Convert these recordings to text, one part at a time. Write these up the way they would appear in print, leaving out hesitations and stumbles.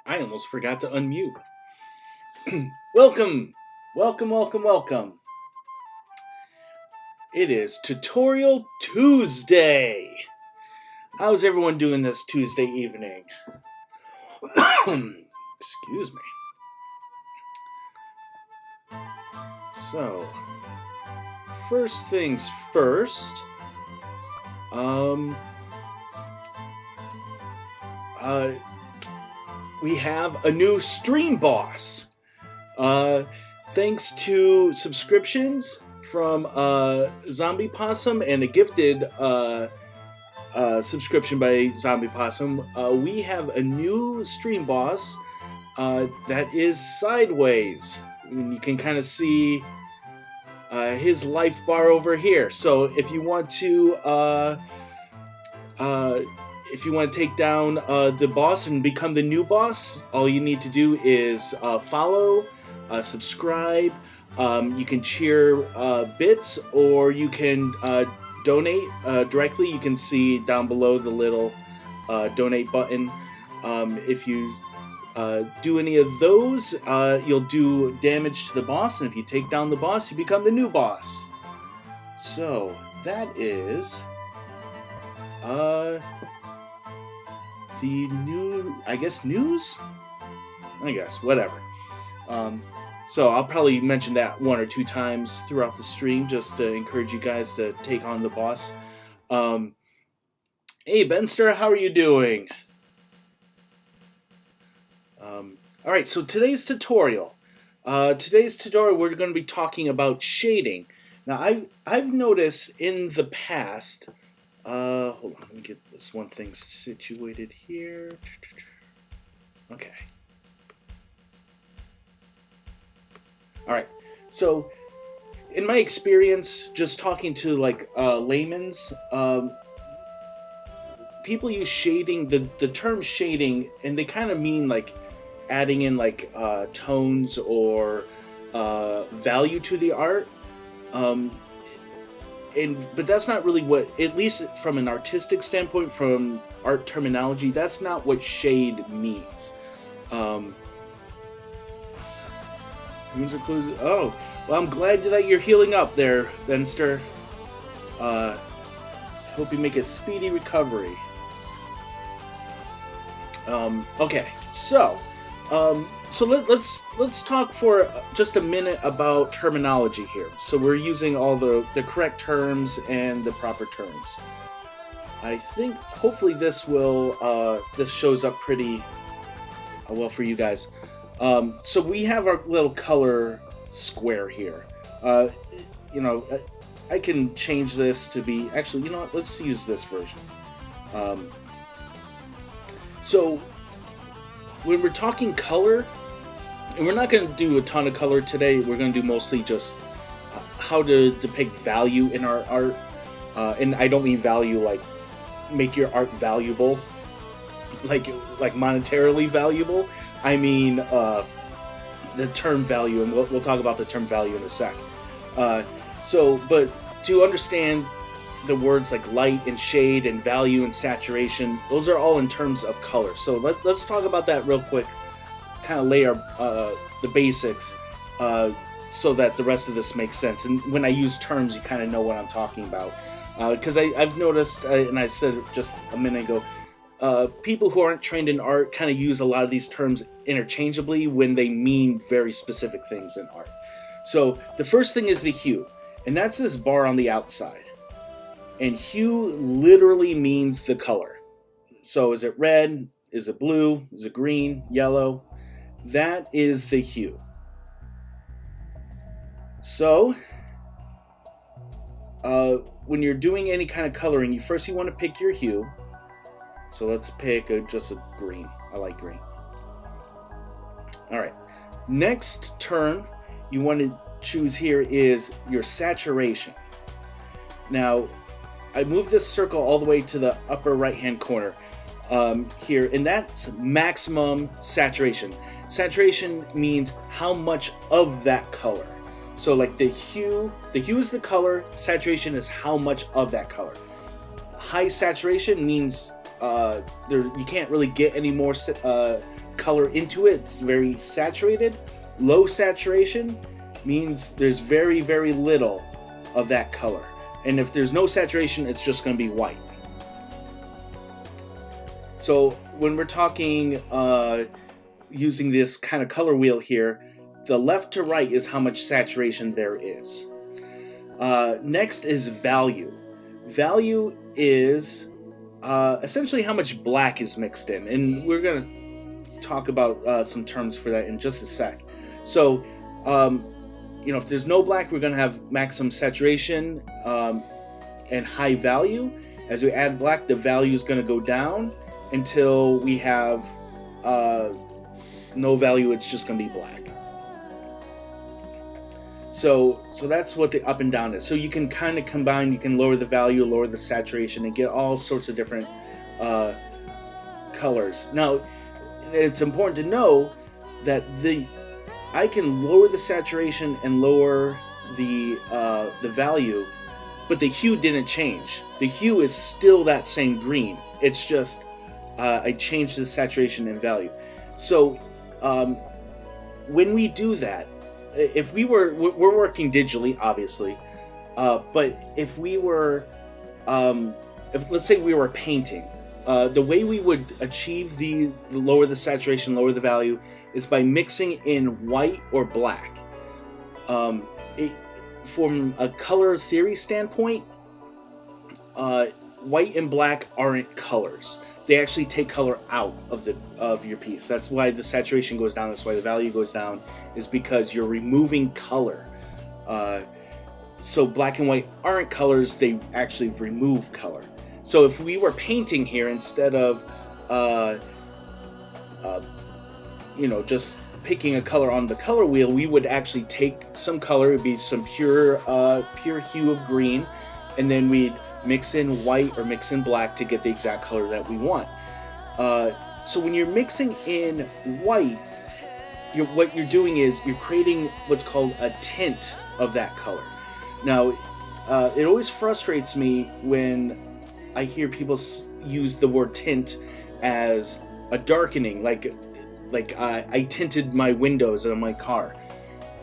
I almost forgot to unmute. Welcome, welcome, welcome, welcome. It is Tutorial Tuesday. How's everyone doing this Tuesday evening? Excuse me. So, first things first. We have a new stream boss. Thanks to subscriptions from Zombie Possum and a gifted subscription by Zombie Possum, we have a new stream boss that is Sideways. And you can kind of see his life bar over here. So if you want to take down the boss and become the new boss, all you need to do is follow, subscribe. You can cheer bits, or you can donate directly. You can see down below the little donate button. If you do any of those, you'll do damage to the boss, and if you take down the boss, you become the new boss. So that is the new, I guess, news? I guess, whatever. So I'll probably mention that one or two times throughout the stream just to encourage you guys to take on the boss. Hey, Benster, how are you doing? Alright, so today's tutorial. We're going to be talking about shading. Now, I've noticed in the past... hold on, let me get this one thing situated here. Okay. Alright, so in my experience, just talking to like layman's, people use shading, the term shading, and they kind of mean like adding in like tones or value to the art. But that's not really what, at least from an artistic standpoint, from art terminology, that's not what shade means. Wounds are closed. Oh, well, I'm glad that you're healing up there, Benster. Hope you make a speedy recovery. Okay, so let's talk for just a minute about terminology here. So we're using all the correct terms and the proper terms. I think hopefully this shows up pretty well for you guys. So we have our little color square here. I can change this to be, actually, you know what, let's use this version. So when we're talking color, and we're not going to do a ton of color today, we're going to do mostly just how to depict value in our art. And I don't mean value like make your art valuable, like monetarily valuable. I mean the term value, and we'll talk about the term value in a sec. But to understand the words like light and shade and value and saturation, those are all in terms of color. So let's talk about that real quick, kind of lay the basics so that the rest of this makes sense. And when I use terms, you kind of know what I'm talking about. Because I've noticed, and I said it just a minute ago, people who aren't trained in art kind of use a lot of these terms interchangeably when they mean very specific things in art. So the first thing is the hue, and that's this bar on the outside. And hue literally means the color. So is it red? Is it blue? Is it green? Yellow? That is the hue. So when you're doing any kind of coloring, you want to pick your hue. So let's pick just a green. I like green. All right. Next term you want to choose here is your saturation. Now, I moved this circle all the way to the upper right-hand corner here, and that's maximum saturation. Saturation means how much of that color. So like the hue is the color, saturation is how much of that color. High saturation means you can't really get any more color into it. It's very saturated. Low saturation means there's very, very little of that color. And if there's no saturation, it's just going to be white. So when we're talking using this kind of color wheel here, the left to right is how much saturation there is. Next is value. Value is essentially how much black is mixed in. And we're going to talk about some terms for that in just a sec. So, if there's no black, we're going to have maximum saturation and high value. As we add black, the value is going to go down until we have no value. It's just going to be black. So that's what the up and down is. So you can kind of combine, you can lower the value, lower the saturation, and get all sorts of different colors. Now, it's important to know that I can lower the saturation and lower the value, but the hue didn't change. The hue is still that same green. It's just I changed the saturation and value. So when we do that, if we're working digitally, obviously, but if we were, let's say we were painting, the way we would achieve the lower the saturation, lower the value, is by mixing in white or black. From a color theory standpoint, white and black aren't colors. They actually take color out of your piece. That's why the saturation goes down. That's why the value goes down, is because you're removing color. So black and white aren't colors. They actually remove color. So if we were painting here, instead of just picking a color on the color wheel, we would actually take some color. It'd be some pure hue of green, and then we'd mix in white or mix in black to get the exact color that we want. So when you're mixing in white, what you're doing is you're creating what's called a tint of that color. Now, it always frustrates me when I hear people use the word tint as a darkening, like I tinted my windows on my car.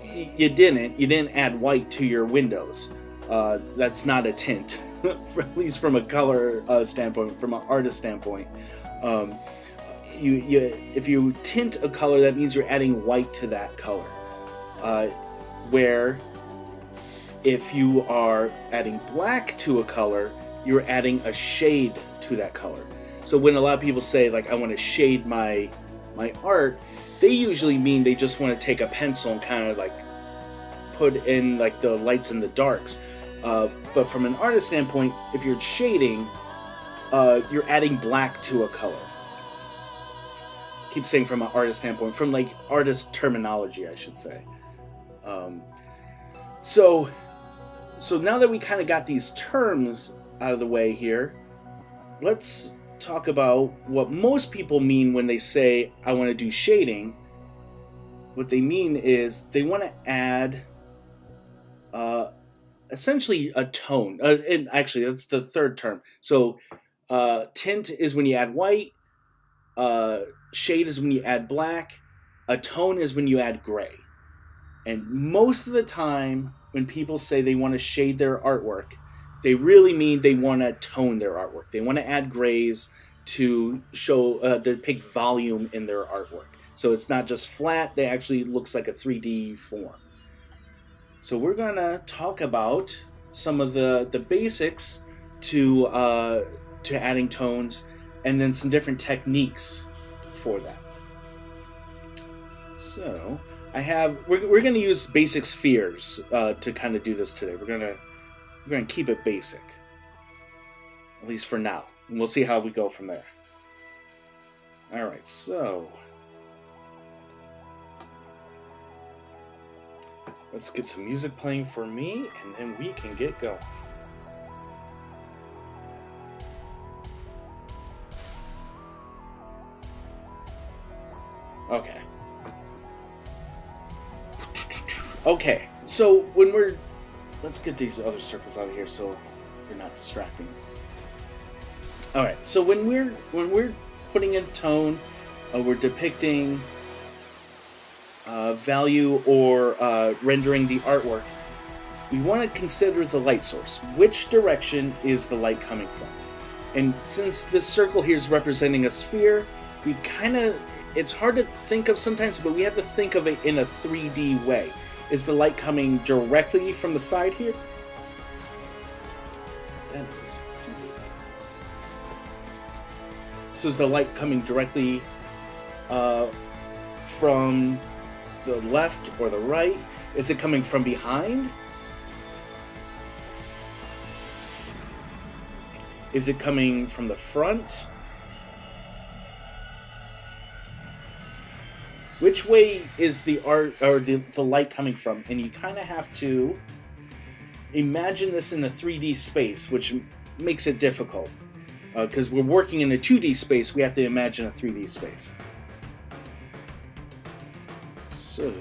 You didn't add white to your windows. That's not a tint. At least from a color standpoint, from an artist standpoint. If you tint a color, that means you're adding white to that color. Where if you are adding black to a color, you're adding a shade to that color. So when a lot of people say, like, I want to shade my art, they usually mean they just want to take a pencil and kind of like put in like the lights and the darks. But from an artist standpoint, if you're shading, you're adding black to a color. I keep saying from an artist standpoint, from like artist terminology, I should say. So now that we kind of got these terms out of the way here, let's talk about what most people mean when they say, I want to do shading. What they mean is they want to add essentially a tone. And actually, that's the third term. So tint is when you add white. Shade is when you add black. A tone is when you add gray. And most of the time, when people say they want to shade their artwork, they really mean they want to tone their artwork. They want to add grays to show, depict volume in their artwork. So it's not just flat, they actually looks like a 3D form. So we're going to talk about some of the basics to adding tones, and then some different techniques for that. So we're going to use basic spheres to kind of do this today. We're going to keep it basic, at least for now, and we'll see how we go from there. All right, so let's get some music playing for me, and then we can get going. Okay. Okay, so let's get these other circles out of here so they're not distracting. All right. So when we're putting in tone, we're depicting value or rendering the artwork. We want to consider the light source. Which direction is the light coming from? And since this circle here is representing a sphere, it's hard to think of sometimes, but we have to think of it in a 3D way. Is the light coming directly from the side here? That is. So is the light coming directly from the left or the right? Is it coming from behind? Is it coming from the front? Which way is the art or the light coming from? And you kind of have to imagine this in a 3D space, which makes it difficult. Because we're working in a 2D space, we have to imagine a 3D space. So,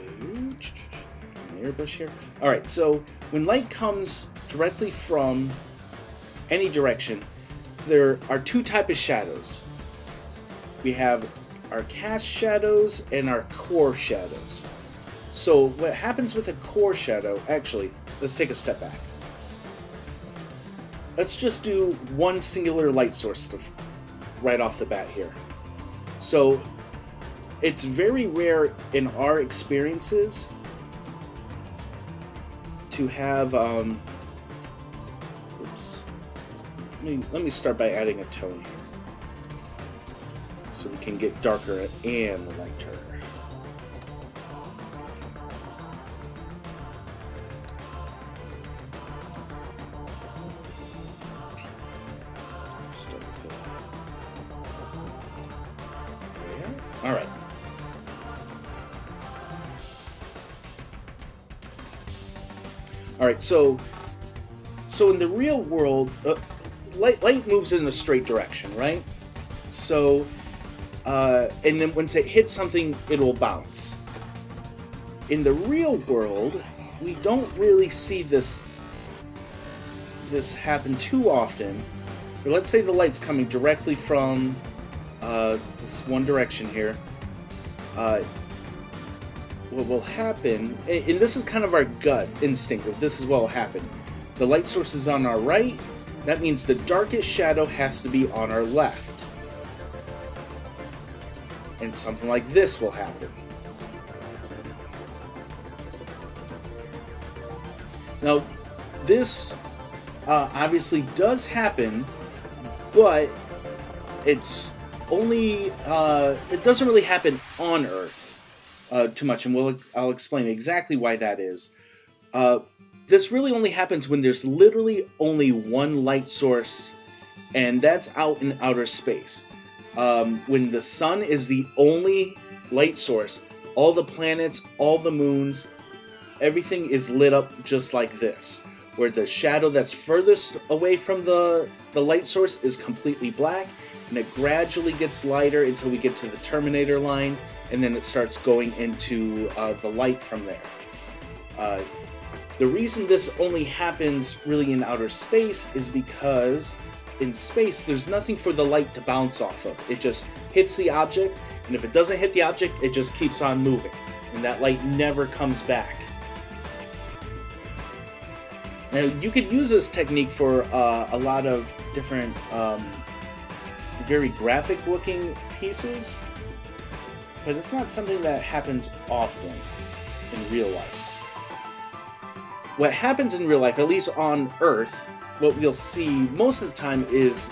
airbrush here. All right, so when light comes directly from any direction, there are two types of shadows. We have our cast shadows and our core shadows. So what happens with a core shadow, actually, let's take a step back. Let's just do one singular light source right off the bat here. So it's very rare in our experiences to have let me start by adding a tone here so we can get darker and lighter. Start with there. All right. All right. So in the real world, light moves in a straight direction, right? So, and then once it hits something, it will bounce. In the real world, we don't really see this happen too often. But let's say the light's coming directly from this one direction here. What will happen, and this is kind of our gut instinct, if this is what will happen. The light source is on our right. That means the darkest shadow has to be on our left. And something like this will happen. Now, this obviously does happen, but it's only, it doesn't really happen on Earth too much, and I'll explain exactly why that is. This really only happens when there's literally only one light source, and that's out in outer space. When the sun is the only light source, all the planets, all the moons, everything is lit up just like this, where the shadow that's furthest away from the light source is completely black, and it gradually gets lighter until we get to the Terminator line, and then it starts going into the light from there. The reason this only happens really in outer space is because in space there's nothing for the light to bounce off of. It just hits the object, and if it doesn't hit the object, it just keeps on moving, and that light never comes back. Now, you could use this technique for a lot of different very graphic looking pieces, but it's not something that happens often in real life. What happens in real life, at least on Earth, what we'll see most of the time is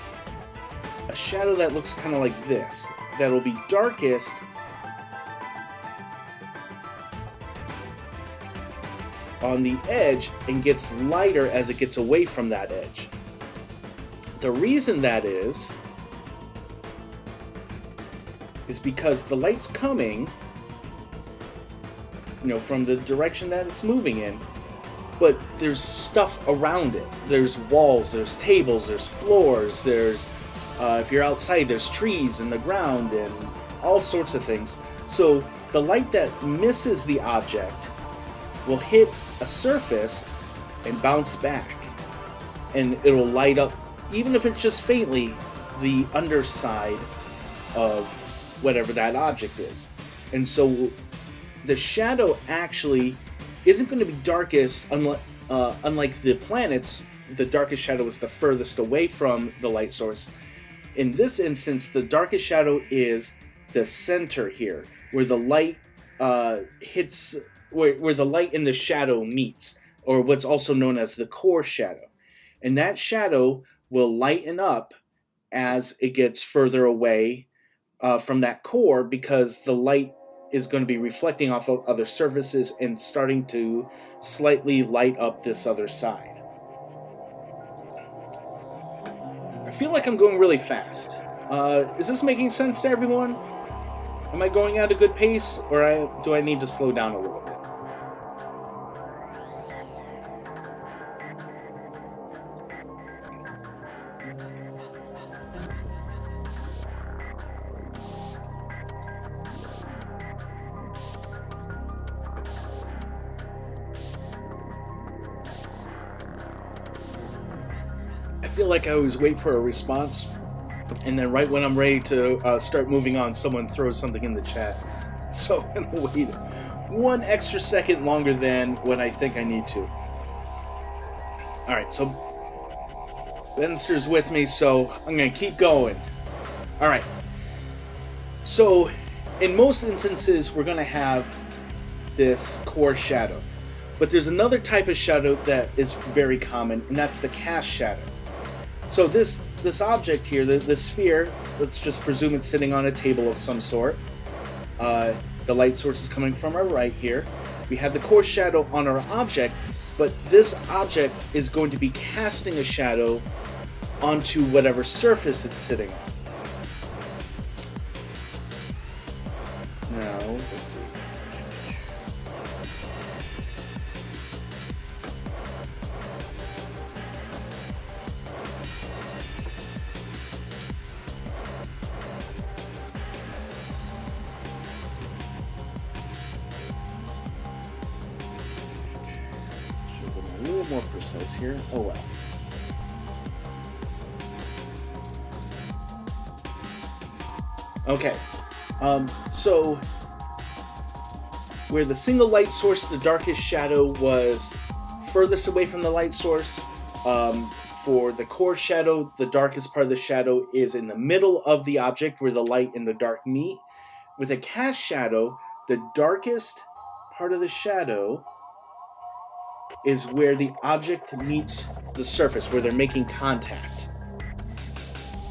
a shadow that looks kind of like this, that'll be darkest on the edge and gets lighter as it gets away from that edge. The reason that is because the light's coming, from the direction that it's moving in, but there's stuff around it. There's walls, there's tables, there's floors, there's, if you're outside, there's trees in the ground and all sorts of things. So the light that misses the object will hit a surface and bounce back. And it'll light up, even if it's just faintly, the underside of whatever that object is. And so the shadow actually isn't going to be darkest, unlike the planets. The darkest shadow is the furthest away from the light source. In this instance, the darkest shadow is the center here, where the light hits, where the light and the shadow meets, or what's also known as the core shadow. And that shadow will lighten up as it gets further away from that core, because the light is going to be reflecting off of other surfaces and starting to slightly light up this other side. I feel like I'm going really fast. Is this making sense to everyone? Am I going at a good pace, or do I need to slow down a little bit? I feel like I always wait for a response, and then right when I'm ready to start moving on, someone throws something in the chat. So I'm going to wait 1 extra second longer than what I think I need to. Alright, so Benster's with me, so I'm going to keep going. Alright, so in most instances, we're going to have this core shadow. But there's another type of shadow that is very common, and that's the cast shadow. So this object here, the sphere, let's just presume it's sitting on a table of some sort. The light source is coming from our right here. We have the core shadow on our object, but this object is going to be casting a shadow onto whatever surface it's sitting on. Now, let's see. A little more precise here. Oh well. Okay, so where the single light source, the darkest shadow, was furthest away from the light source, for the core shadow, the darkest part of the shadow is in the middle of the object where the light and the dark meet. With a cast shadow, the darkest part of the shadow is where the object meets the surface, where they're making contact.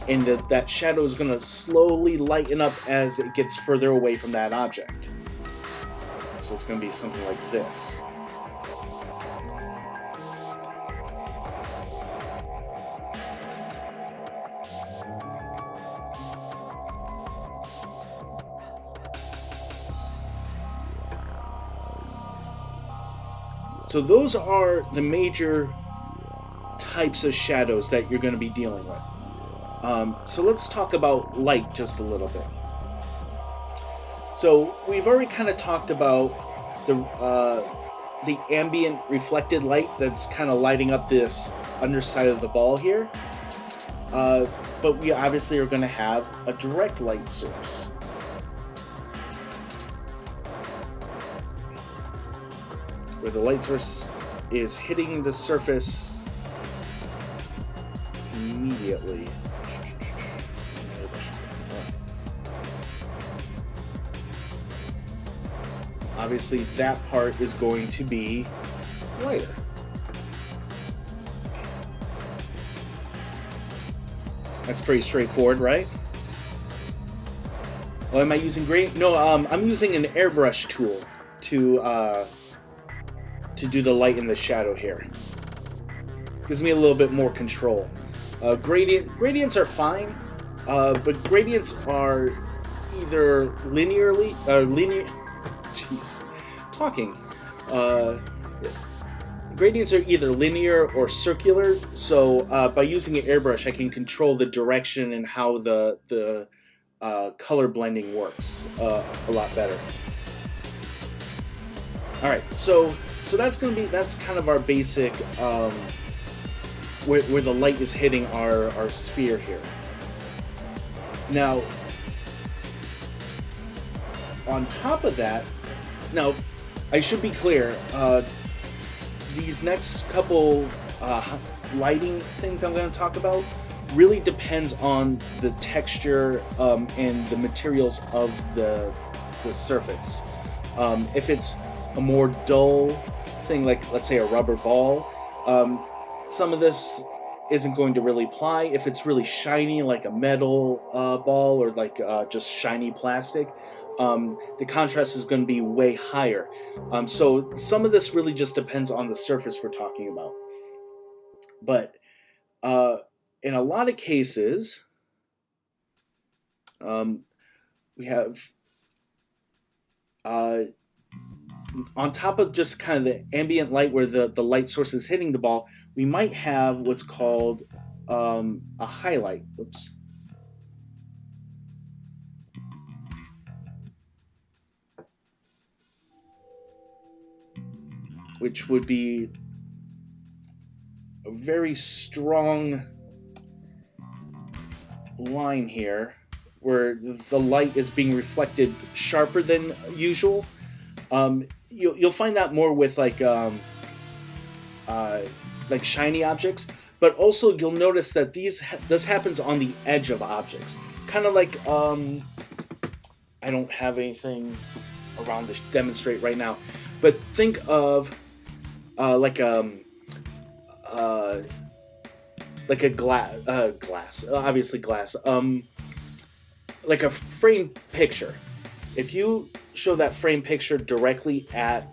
And that shadow is going to slowly lighten up as it gets further away from that object. So it's going to be something like this. So those are the major types of shadows that you're going to be dealing with. So let's talk about light just a little bit. So we've already kind of talked about the ambient reflected light that's kind of lighting up this underside of the ball here. But we obviously are going to have a direct light source. Where the light source is hitting the surface immediately. Obviously, that part is going to be lighter. That's pretty straightforward, right? Oh, am I using gradient? No, I'm using an airbrush tool to do the light and the shadow here. Gives me a little bit more control. Gradients are fine, but gradients are either linear. Jeez, talking. Gradients are either linear or circular. So by using an airbrush, I can control the direction and how the color blending works a lot better. All right, so that's kind of our basic where the light is hitting our sphere here. Now, on top of that, now I should be clear. These next couple lighting things I'm going to talk about really depends on the texture and the materials of the surface. If it's a more dull thing, like let's say a rubber ball, some of this isn't going to really apply. If it's really shiny, like a metal ball, or like just shiny plastic, the contrast is going to be way higher. So some of this really just depends on the surface we're talking about. But in a lot of cases, we have on top of just kind of the ambient light where the light source is hitting the ball, we might have what's called a highlight. Oops. Which would be a very strong line here where the light is being reflected sharper than usual. You'll find that more with like shiny objects, but also you'll notice that this happens on the edge of objects, kind of like I don't have anything around to demonstrate right now, but think of like a glass, obviously glass, like a framed picture. If you show that frame picture directly at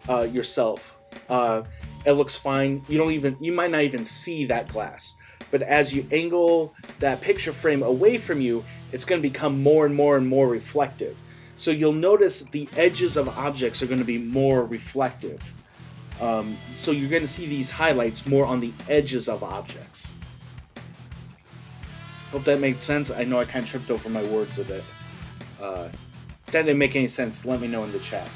yourself, it looks fine. You might not even see that glass. But as you angle that picture frame away from you, it's going to become more and more and more reflective. So you'll notice the edges of objects are going to be more reflective. So you're going to see these highlights more on the edges of objects. Hope that made sense. I know I kind of tripped over my words a bit. If that didn't make any sense, let me know in the chat.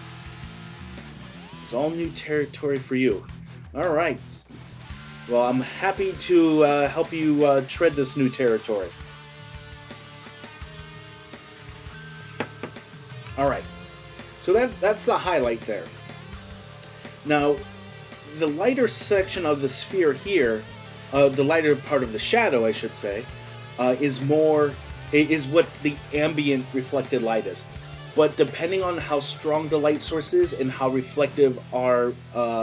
This is all new territory for you. Alright. Well, I'm happy to help you tread this new territory. Alright. So that's the highlight there. Now, the lighter section of the sphere here, the lighter part of the shadow, I should say, is what the ambient reflected light is. But depending on how strong the light source is and how reflective our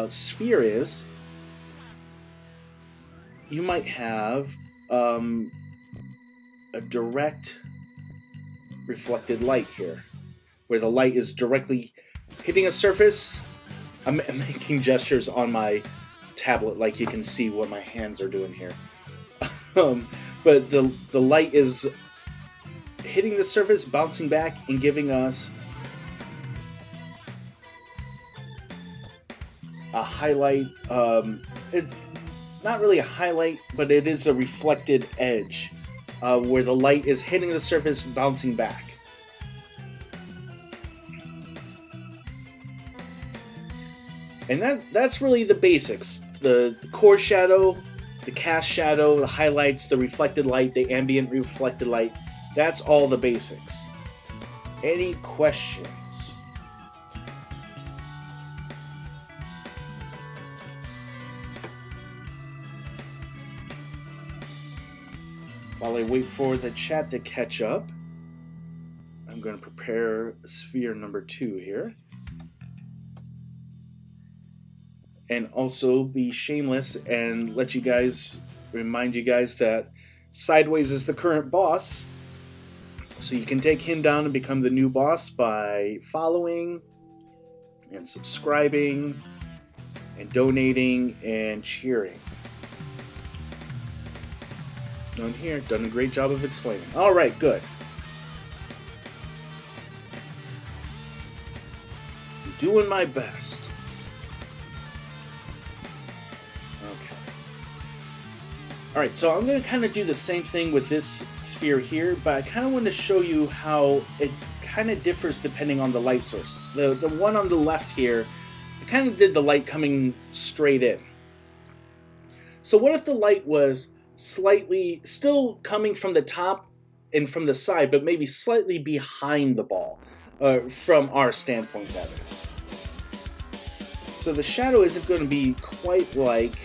sphere is, you might have a direct reflected light here, where the light is directly hitting a surface. I'm making gestures on my tablet like you can see what my hands are doing here. But the light is hitting the surface, bouncing back, and giving us a highlight. It's not really a highlight, but it is a reflected edge where the light is hitting the surface, bouncing back. And that's really the basics. The core shadow, the cast shadow, the highlights, the reflected light, the ambient reflected light. That's all the basics. Any questions? While I wait for the chat to catch up, I'm going to prepare sphere number 2 here. And also be shameless and remind you guys that Sideways is the current boss. So you can take him down and become the new boss by following and subscribing and donating and cheering. Done here, done a great job of explaining. Alright, good. I'm doing my best. Okay. Alright, so I'm going to kind of do the same thing with this sphere here, but I kind of want to show you how it kind of differs depending on the light source. The one on the left here, I kind of did the light coming straight in. So what if the light was slightly still coming from the top and from the side, but maybe slightly behind the ball, from our standpoint, that is. So the shadow isn't going to be quite like,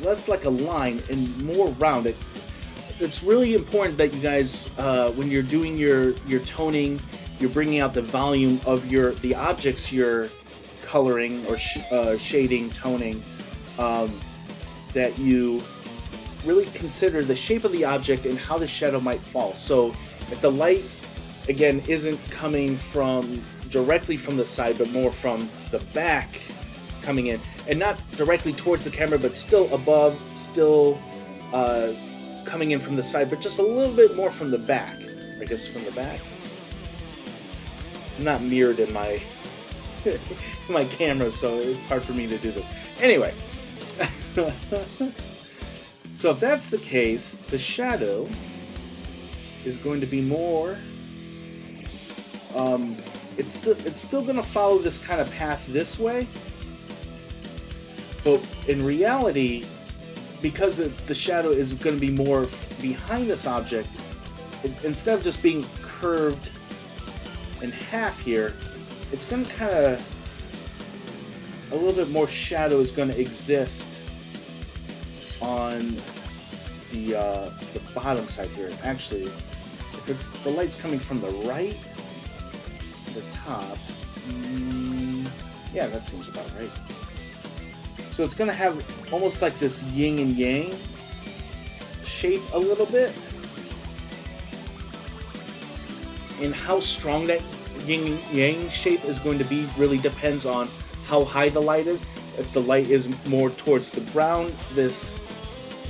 less like a line and more rounded. It's really important that you guys, when you're doing your toning, you're bringing out the volume of the objects you're coloring or shading, toning, that you really consider the shape of the object and how the shadow might fall. So if the light, again, isn't coming from directly from the side, but more from the back coming in, and not directly towards the camera, but still above, still coming in from the side, but just a little bit more from the back. I guess from the back. Not mirrored in my my camera, so it's hard for me to do this. Anyway, so if that's the case, the shadow is going to be more. It's still going to follow this kind of path this way, but in reality, because the shadow is going to be more behind this object, instead of just being curved in half here, it's going to kind of, a little bit more shadow is going to exist on the bottom side here. Actually, if the light's coming from the right, the top, yeah, that seems about right. So it's going to have almost like this yin and yang shape a little bit. And how strong that yin and yang shape is going to be really depends on how high the light is. If the light is more towards the ground, this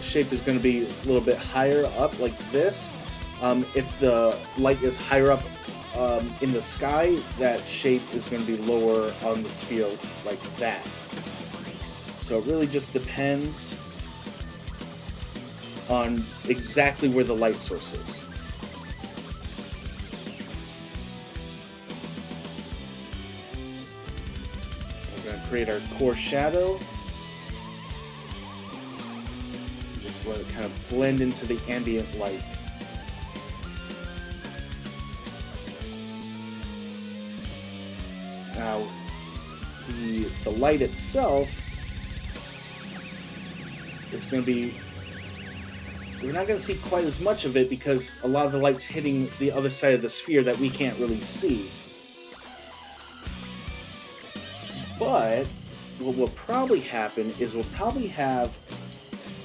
shape is going to be a little bit higher up like this. If the light is higher up in the sky, that shape is going to be lower on the sphere like that. So it really just depends on exactly where the light source is. We're going to create our core shadow. Just let it kind of blend into the ambient light. Now, the light itself, it's going to be, we're not going to see quite as much of it because a lot of the light's hitting the other side of the sphere that we can't really see. But what will probably happen is we'll probably have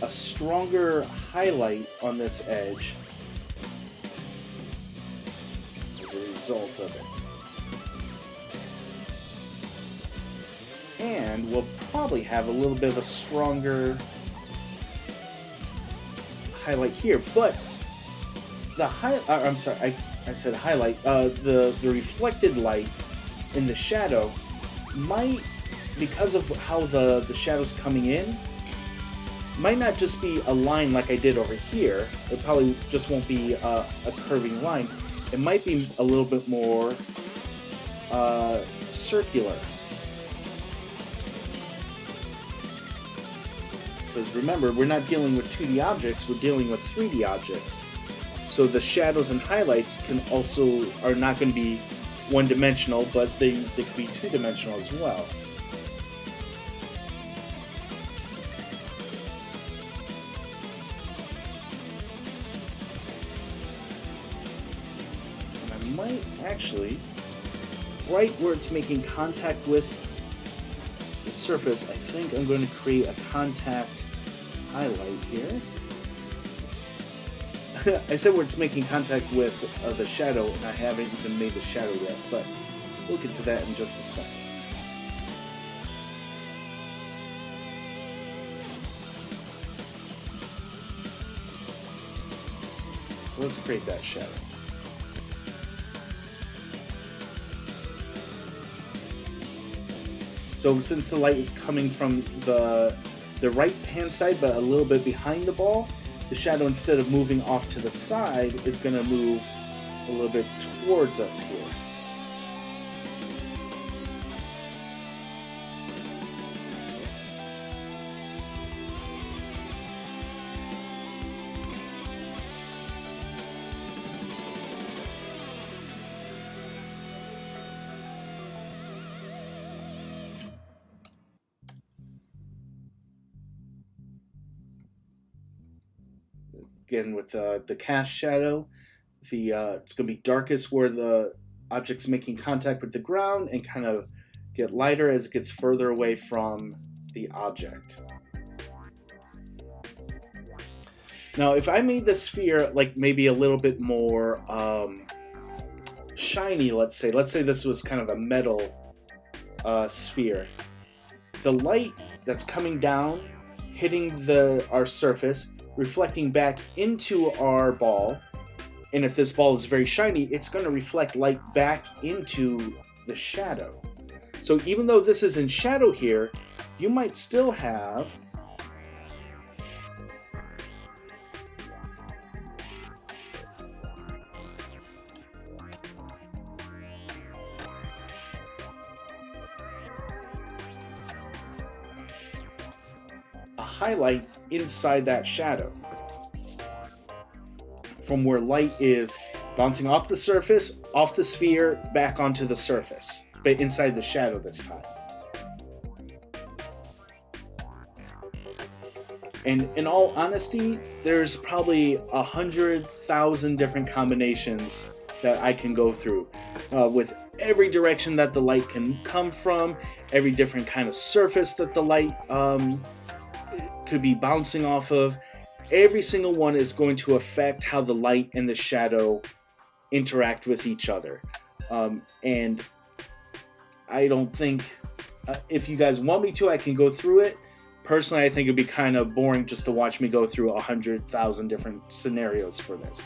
a stronger highlight on this edge as a result of it. And we'll probably have a little bit of a stronger highlight here, but the I'm sorry, I said highlight. The reflected light in the shadow might, because of how the shadow's coming in, might not just be a line like I did over here. It probably just won't be a curving line. It might be a little bit more circular. Because remember, we're not dealing with 2D objects, we're dealing with 3D objects. So the shadows and highlights are not going to be one-dimensional, but they could be two-dimensional as well. And I might actually, right where it's making contact with the surface, I think I'm going to create a contact highlight here. I said where it's making contact with the shadow, and I haven't even made the shadow yet, but we'll get to that in just a second. So let's create that shadow. So since the light is coming from the right hand side but a little bit behind the ball, the shadow, instead of moving off to the side, is going to move a little bit towards us here. Again, with the cast shadow, it's going to be darkest where the object's making contact with the ground, and kind of get lighter as it gets further away from the object. Now, if I made the sphere like maybe a little bit more shiny, let's say this was kind of a metal sphere, the light that's coming down, hitting our surface, reflecting back into our ball, and if this ball is very shiny, it's going to reflect light back into the shadow. So even though this is in shadow here, you might still have a highlight inside that shadow from where light is bouncing off the surface, off the sphere, back onto the surface, but inside the shadow this time. And in all honesty, there's probably 100,000 different combinations that I can go through with every direction that the light can come from, every different kind of surface that the light could be bouncing off of. Every single one is going to affect how the light and the shadow interact with each other. And I don't think, if you guys want me to, I can go through it. Personally, I think it'd be kind of boring just to watch me go through 100,000 different scenarios for this.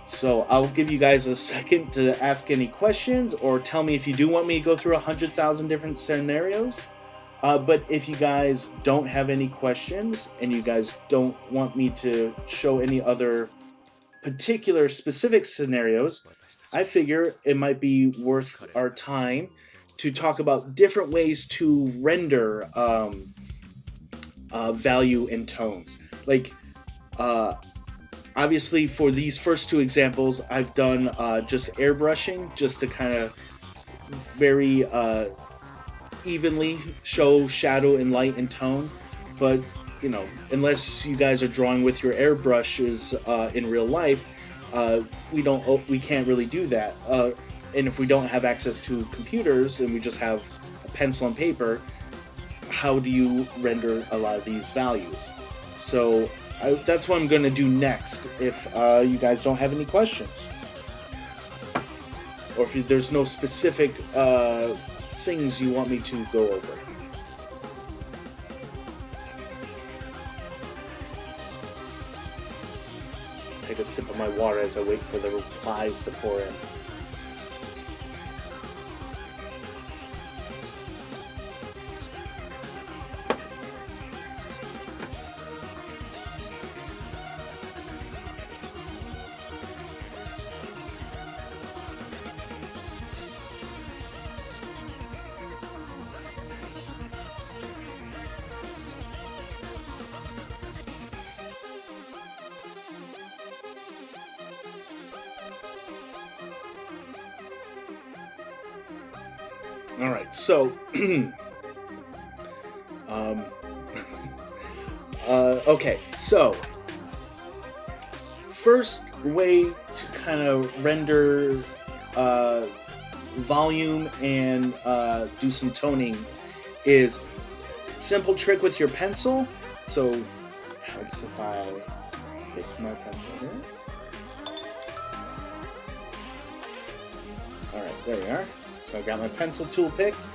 So I'll give you guys a second to ask any questions, or tell me if you do want me to go through 100,000 different scenarios. But if you guys don't have any questions, and you guys don't want me to show any other particular specific scenarios, I figure it might be worth our time to talk about different ways to render value in tones. Like, obviously for these first two examples, I've done just airbrushing, just to kind of very evenly show shadow and light and tone. But, you know, unless you guys are drawing with your airbrushes in real life, we can't really do that. And if we don't have access to computers and we just have a pencil and paper, how do you render a lot of these values? So that's what I'm going to do next, if you guys don't have any questions. Or if there's no specific things you want me to go over. Take a sip of my water as I wait for the replies to pour in. All right, so okay, so first way to kind of render volume and do some toning is simple trick with your pencil. So helps if I pick my pencil here. All right, there we are. So I got my pencil tool picked,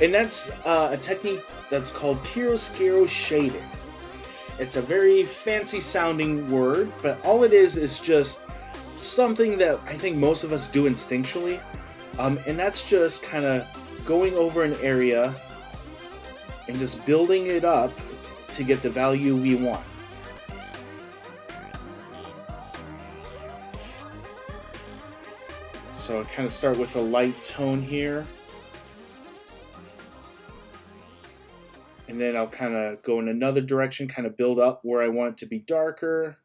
and that's a technique that's called chiaroscuro shading. It's a very fancy sounding word, but all it is just something that I think most of us do instinctually, and that's just kind of going over an area and just building it up to get the value we want. So I kind of start with a light tone here. And then I'll kind of go in another direction, kind of build up where I want it to be darker.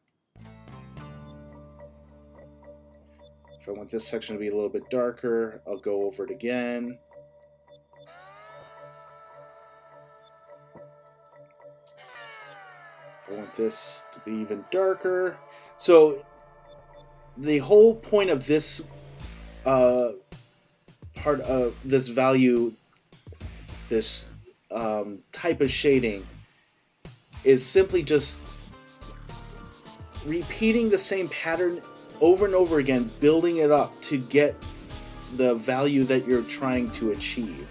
If I want this section to be a little bit darker, I'll go over it again. I want this to be even darker. So the whole point of this part of this value, this type of shading, is simply just repeating the same pattern over and over again, building it up to get the value that you're trying to achieve.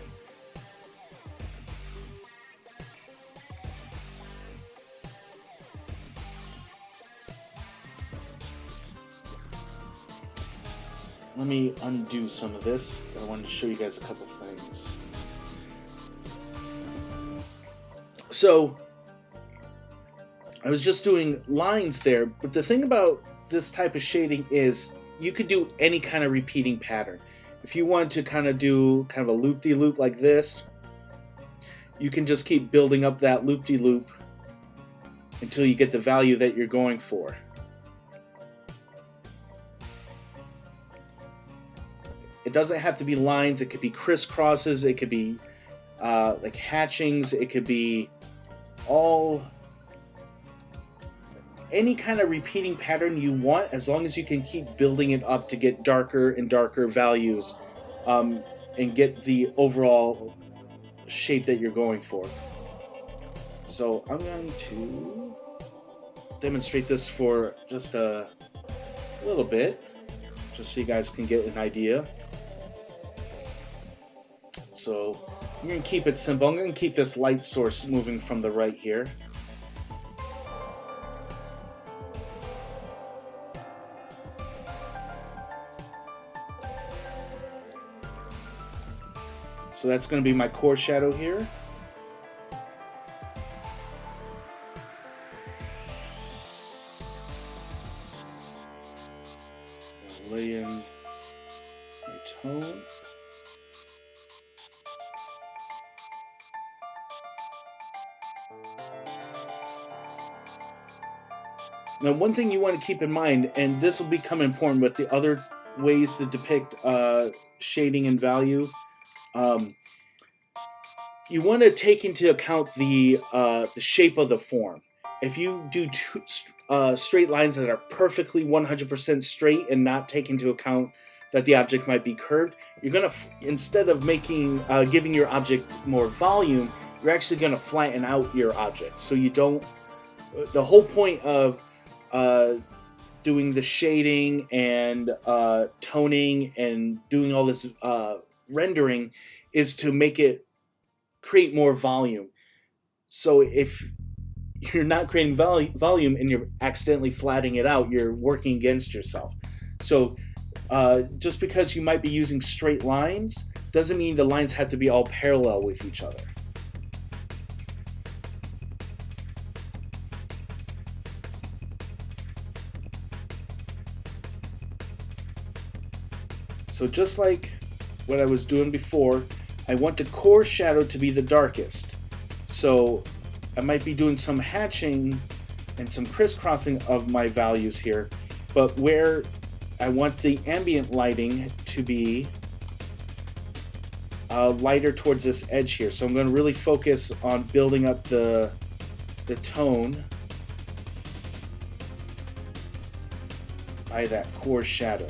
Let me undo some of this. I wanted to show you guys a couple things. So I was just doing lines there, but the thing about this type of shading is you could do any kind of repeating pattern. If you want to kind of do kind of a loop-de-loop like this, you can just keep building up that loop-de-loop until you get the value that you're going for. It doesn't have to be lines, it could be crisscrosses, it could be like hatchings, it could be any kind of repeating pattern you want, as long as you can keep building it up to get darker and darker values and get the overall shape that you're going for. So I'm going to demonstrate this for just a little bit, just so you guys can get an idea. So I'm going to keep it simple. I'm going to keep this light source moving from the right here. So that's going to be my core shadow here. I'll lay in my tone. Now, one thing you want to keep in mind, and this will become important with the other ways to depict shading and value, you want to take into account the shape of the form. If you do straight lines that are perfectly 100% straight and not take into account that the object might be curved, you're going to, instead of giving your object more volume, you're actually going to flatten out your object. So you don't. The whole point of doing the shading and toning and doing all this rendering is to make it create more volume. So if you're not creating volume and you're accidentally flattening it out, you're working against yourself. So just because you might be using straight lines doesn't mean the lines have to be all parallel with each other. So just like what I was doing before, I want the core shadow to be the darkest. So I might be doing some hatching and some crisscrossing of my values here, but where I want the ambient lighting to be lighter towards this edge here. So I'm going to really focus on building up the tone by that core shadow.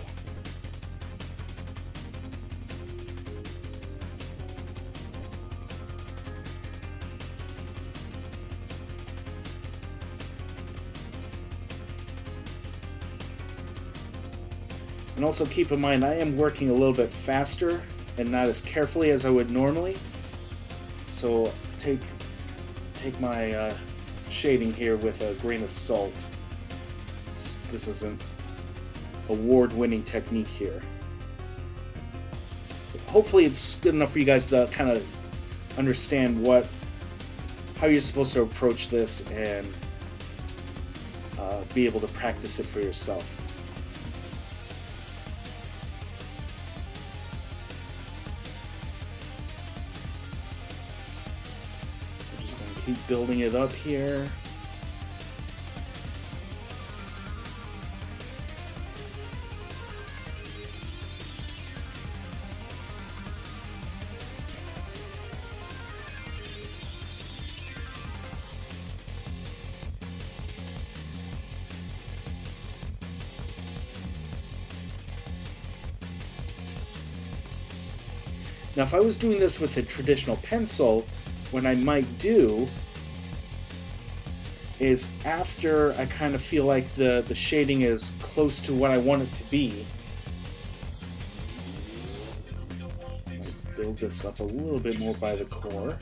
And also keep in mind, I am working a little bit faster and not as carefully as I would normally. So take my shading here with a grain of salt. This is an award-winning technique here. Hopefully it's good enough for you guys to kind of understand how you're supposed to approach this and be able to practice it for yourself. Keep building it up here. Now, if I was doing this with a traditional pencil, what I might do is after I kind of feel like the shading is close to what I want it to be, build this up a little bit more by the core.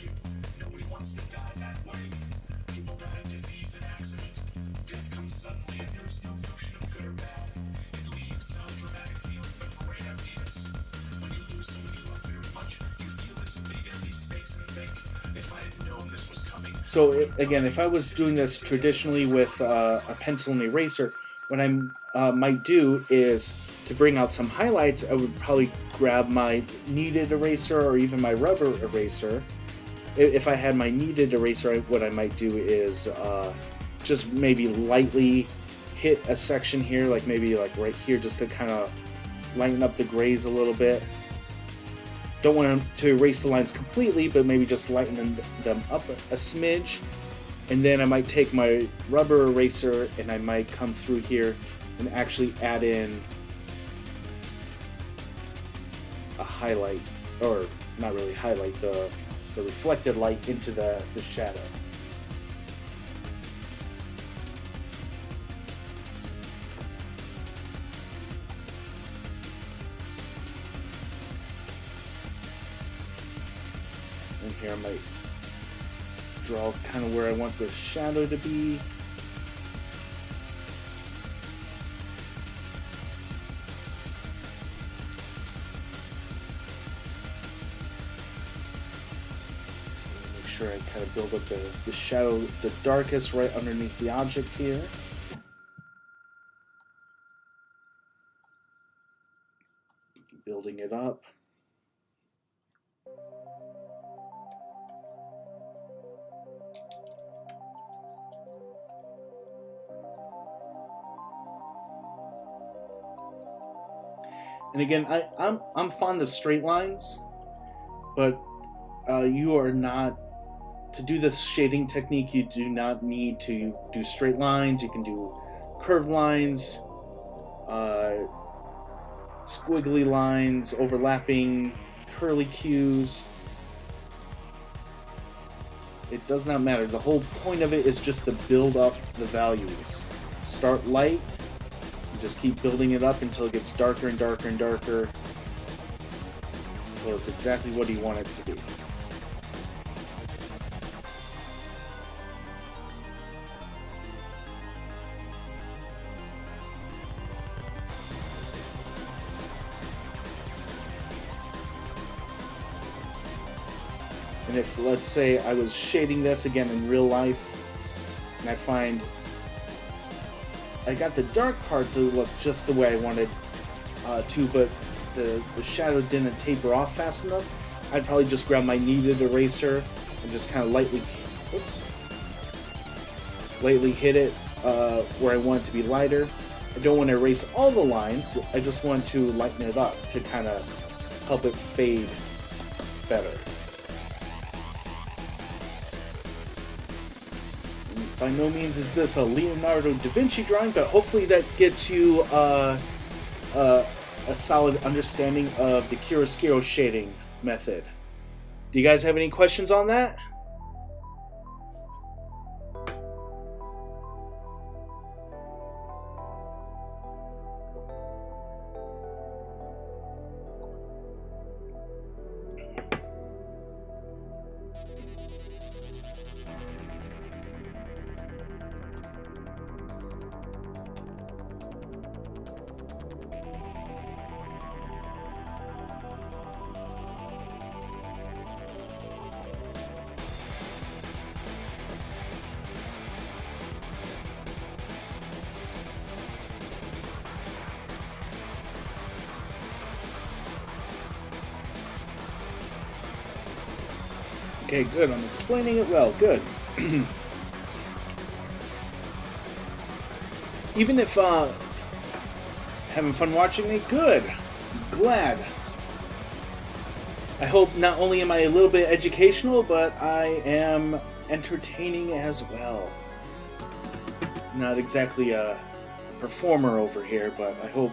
So again, if I was doing this traditionally with a pencil and eraser, what I might do is to bring out some highlights, I would probably grab my kneaded eraser or even my rubber eraser. If I had my kneaded eraser, what I might do is just maybe lightly hit a section here, like maybe like right here, just to kind of lighten up the grays a little bit. Don't want to erase the lines completely, but maybe just lighten them up a smidge. And then I might take my rubber eraser and I might come through here and actually add in a highlight, or not really highlight, the reflected light into the shadow. And here I might draw kind of where I want the shadow to be. Make sure I kind of build up the shadow the darkest right underneath the object here. Building it up. And again, I'm fond of straight lines, but you are not, to do this shading technique, you do not need to do straight lines. You can do curved lines, squiggly lines, overlapping, curly cues. It does not matter. The whole point of it is just to build up the values. Start light. Just keep building it up until it gets darker and darker and darker, until it's exactly what you want it to be. And if, let's say, I was shading this again in real life, and I find I got the dark part to look just the way I wanted to, but the shadow didn't taper off fast enough, I'd probably just grab my kneaded eraser and just kind of lightly hit it where I want it to be lighter. I don't want to erase all the lines, I just want to lighten it up to kind of help it fade better. By no means is this a Leonardo da Vinci drawing, but hopefully that gets you a solid understanding of the chiaroscuro shading method. Do you guys have any questions on that? Okay, good. I'm explaining it well. Good. Even if having fun watching me, good. Glad. I hope not only am I a little bit educational, but I am entertaining as well. Not exactly a performer over here, but I hope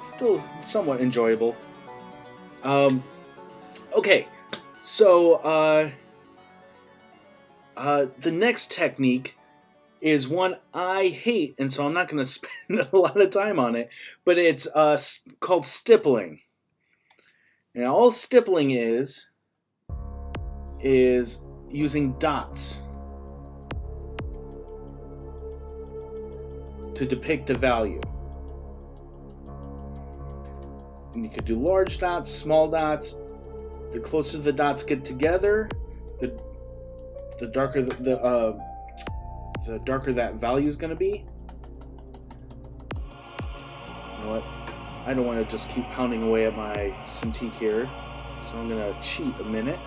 still somewhat enjoyable. Okay, so the next technique is one I hate, and so I'm not going to spend a lot of time on it, but it's called stippling. And all stippling is using dots to depict a value. And you could do large dots, small dots. The closer the dots get together, the darker the darker that value is going to be. You know what? I don't want to just keep pounding away at my Cintiq here, so I'm going to cheat a minute.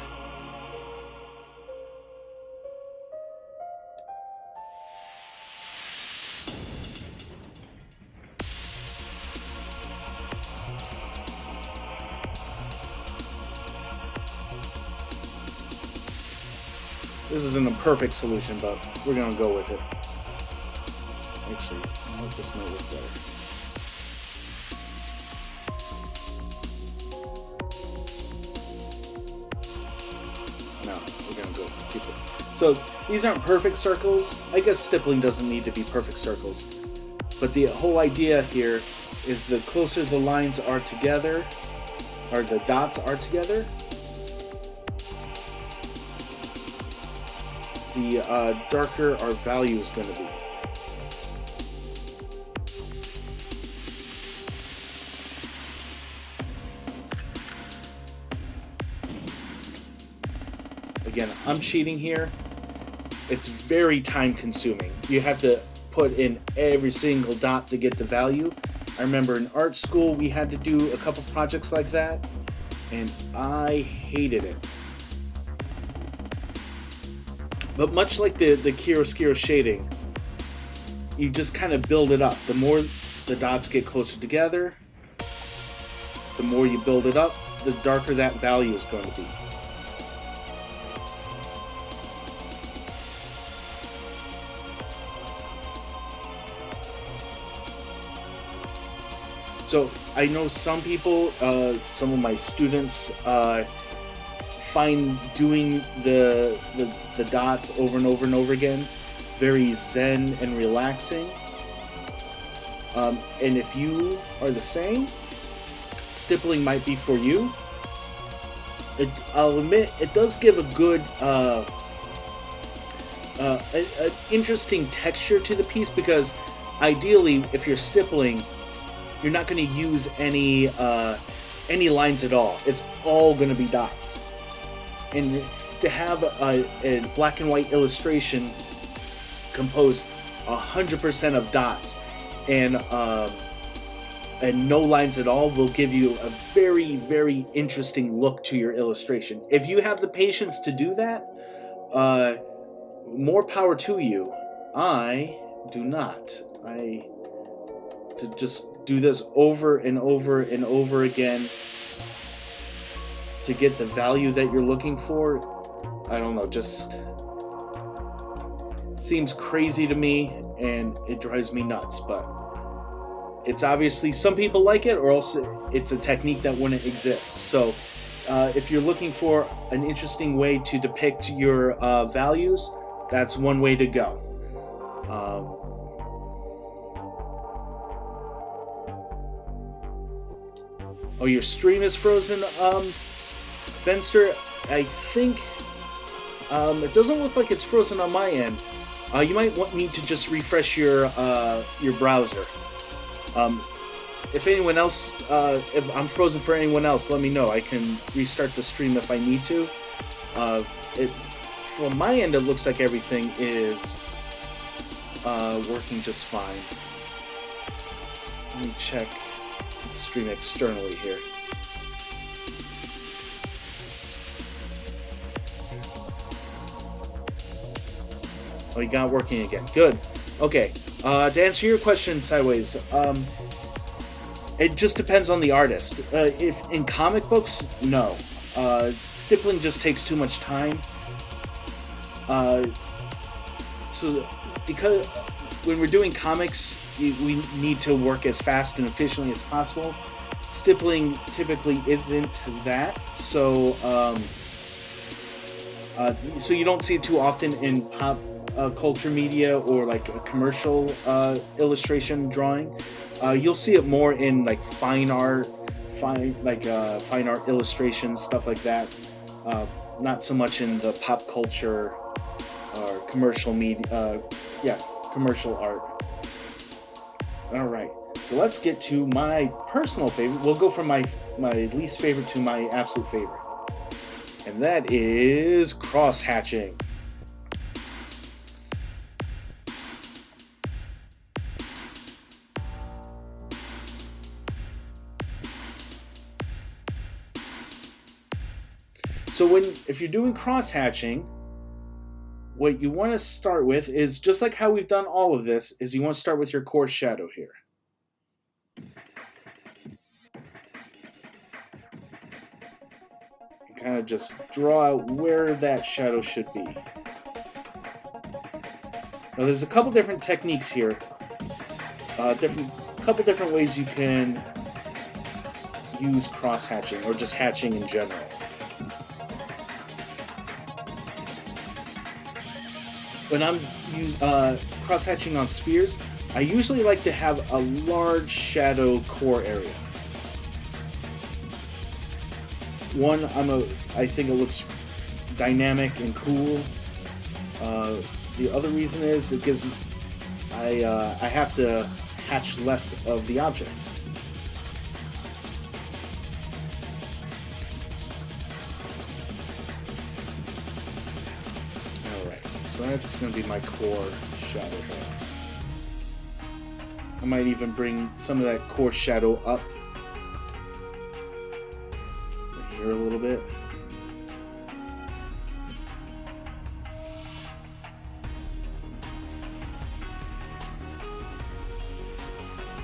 This isn't a perfect solution, but we're going to go with it. Actually, I think this might look better. No, we're going to go keep it. So these aren't perfect circles. I guess stippling doesn't need to be perfect circles. But the whole idea here is the closer the lines are together, or the dots are together, the darker our value is going to be. Again, I'm cheating here. It's very time consuming. You have to put in every single dot to get the value. I remember in art school we had to do a couple projects like that, and I hated it. But much like the chiaroscuro shading, you just kind of build it up. The more the dots get closer together, the more you build it up, the darker that value is going to be. So I know some people, some of my students, find doing the dots over and over and over again very zen and relaxing. And if you are the same, stippling might be for you. I'll admit, it does give a good, an interesting texture to the piece, because ideally, if you're stippling, you're not going to use any lines at all. It's all going to be dots. And to have a black and white illustration composed 100% of dots and no lines at all will give you a very, very interesting look to your illustration. If you have the patience to do that, more power to you. I do not. To just do this over and over and over again to get the value that you're looking for, I don't know, just seems crazy to me, and it drives me nuts. But it's obviously some people like it, or else it's a technique that wouldn't exist. So if you're looking for an interesting way to depict your values, that's one way to go. Oh, your stream is frozen, Benster. I think it doesn't look like it's frozen on my end. You might need to just refresh your browser. If anyone else, if I'm frozen for anyone else, let me know. I can restart the stream if I need to. From my end, it looks like everything is working just fine. Let me check the stream externally here. Oh, you got it working again. Good. Okay. To answer your question, Sideways, it just depends on the artist. If in comic books, no. Stippling just takes too much time. So, because when we're doing comics, we need to work as fast and efficiently as possible. Stippling typically isn't that, so so you don't see it too often in pop culture media or like a commercial illustration drawing. You'll see it more in like fine art illustrations, stuff like that. Not so much in the pop culture or commercial media. Yeah, commercial art. All right. So let's get to my personal favorite. We'll go from my least favorite to my absolute favorite. And that is cross-hatching. So if you're doing cross-hatching, what you want to start with is, just like how we've done all of this, is you want to start with your core shadow here. Kind of just draw out where that shadow should be. Now there's a couple different techniques here. Couple different ways you can use cross-hatching, or just hatching in general. When I'm cross-hatching on spheres, I usually like to have a large shadow core area. One, I think it looks dynamic and cool. The other reason is it gives I have to hatch less of the object. Alright, so that's going to be my core shadow here. I might even bring some of that core shadow up here a little bit.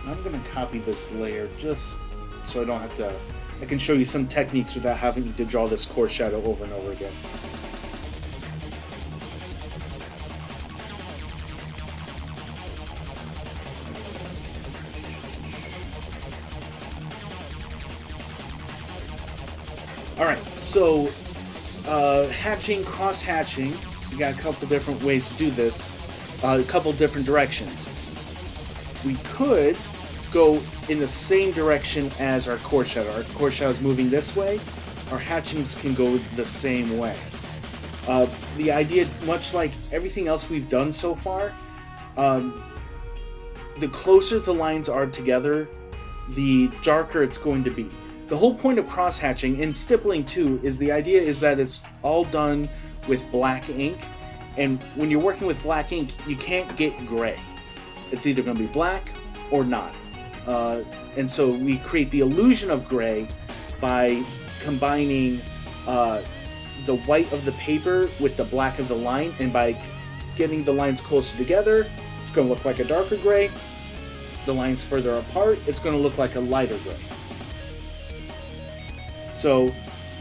I'm going to copy this layer just so I don't have to... I can show you some techniques without having to draw this core shadow over and over again. Alright, so hatching, cross-hatching, you got a couple different ways to do this, a couple different directions. We could go in the same direction as our core shadow. Our core shadow is moving this way, our hatchings can go the same way. The idea, much like everything else we've done so far, the closer the lines are together, the darker it's going to be. The whole point of cross-hatching, and stippling too, is the idea is that it's all done with black ink, and when you're working with black ink, you can't get gray. It's either going to be black or not. And so we create the illusion of gray by combining the white of the paper with the black of the line, and by getting the lines closer together, it's going to look like a darker gray. The lines further apart, it's going to look like a lighter gray. So,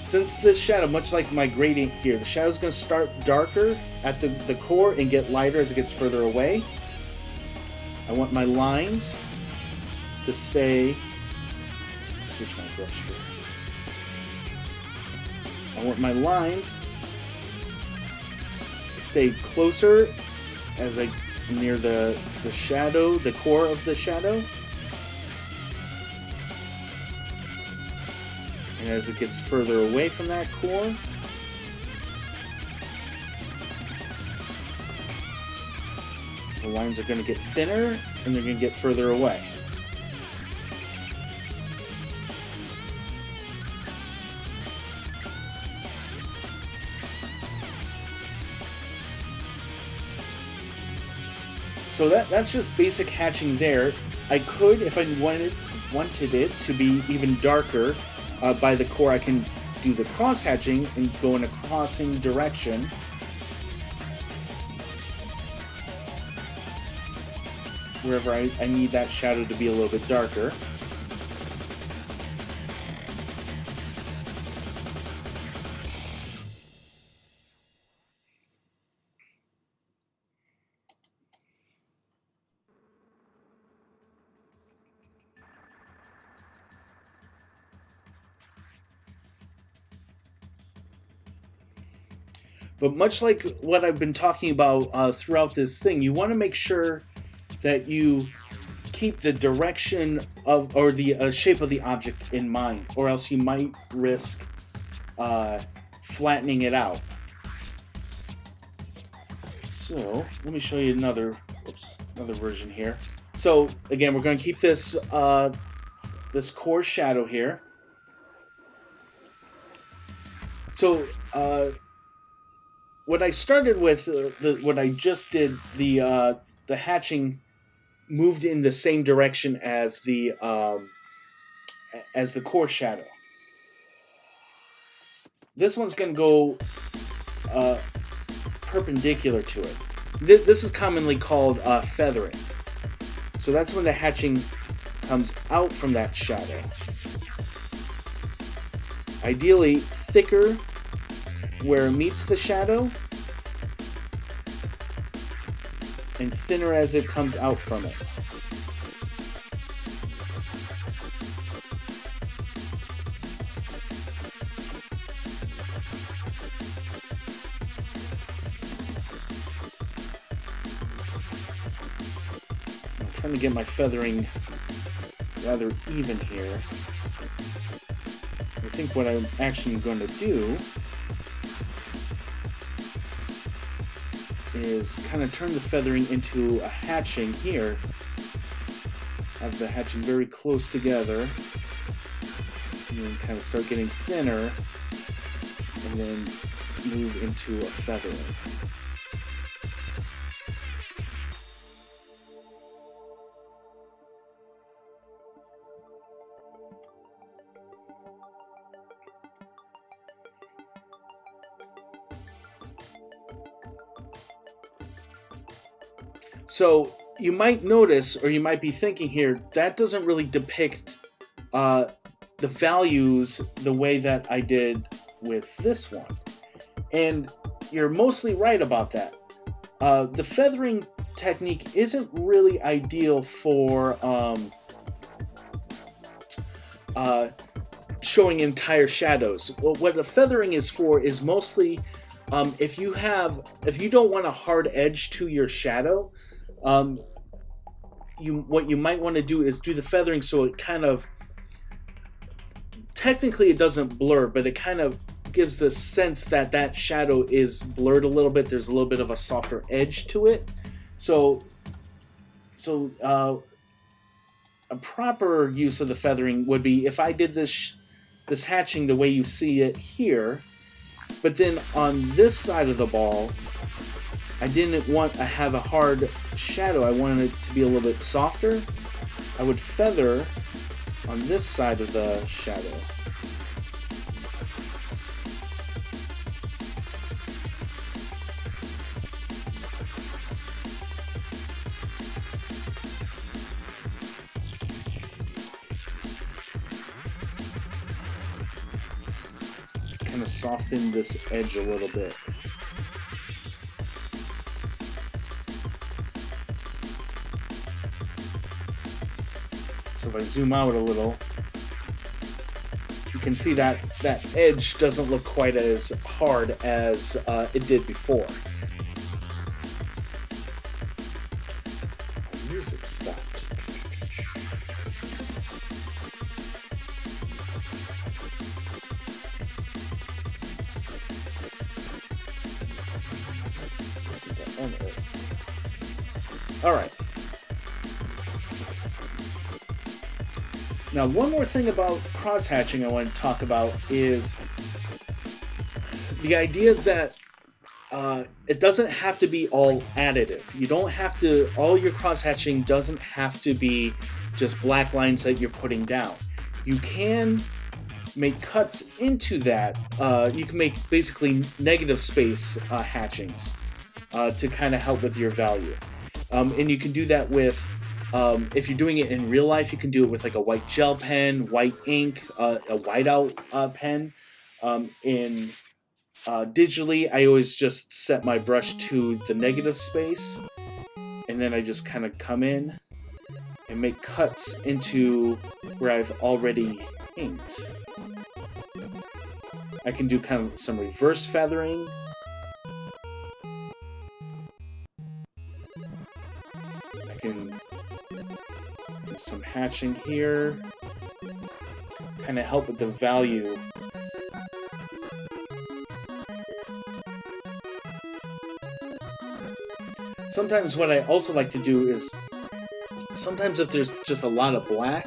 since this shadow, much like my gradient here, the shadow is going to start darker at the core and get lighter as it gets further away. I want my lines to stay... Switch my brush here. I want my lines to stay closer as I near the shadow, the core of the shadow. And as it gets further away from that core, the lines are going to get thinner and they're going to get further away. So that's just basic hatching there. I could, if I wanted it to be even darker, by the core, I can do the cross hatching and go in a crossing direction. Wherever I need that shadow to be a little bit darker. But much like what I've been talking about throughout this thing, you want to make sure that you keep the direction of, or the shape of the object in mind, or else you might risk flattening it out. So let me show you another version here. So again, we're going to keep this this core shadow here. So what I started with, what I just did, the hatching moved in the same direction as the core shadow. This one's going to go perpendicular to it. This is commonly called feathering. So that's when the hatching comes out from that shadow. Ideally thicker where it meets the shadow, and thinner as it comes out from it. I'm trying to get my feathering rather even here. I think what I'm actually going to do is kind of turn the feathering into a hatching here. Have the hatching very close together, and then kind of start getting thinner, and then move into a feathering. So you might notice, or you might be thinking here, that doesn't really depict the values the way that I did with this one. And you're mostly right about that. The feathering technique isn't really ideal for showing entire shadows. Well, what the feathering is for is mostly if you don't want a hard edge to your shadow. What you might want to do is do the feathering so it kind of, technically it doesn't blur, but it kind of gives the sense that that shadow is blurred a little bit. There's a little bit of a softer edge to it. So a proper use of the feathering would be if I did this hatching the way you see it here, but then on this side of the ball, I didn't want to have a hard shadow. I wanted it to be a little bit softer. I would feather on this side of the shadow. Kind of soften this edge a little bit. So if I zoom out a little, you can see that that edge doesn't look quite as hard as it did before. Music stopped. All right. Now, one more thing about cross-hatching I want to talk about is the idea that it doesn't have to be all additive. You don't have to, all your cross-hatching doesn't have to be just black lines that you're putting down. You can make cuts into that. You can make basically negative space hatchings to kind of help with your value. And you can do that with, if you're doing it in real life, you can do it with like a white gel pen, white ink, a whiteout pen. Digitally, I always just set my brush to the negative space, and then I just kind of come in and make cuts into where I've already inked. I can do kind of some reverse feathering some hatching here. Kind of help with the value. Sometimes what I also like to do is, sometimes if there's just a lot of black,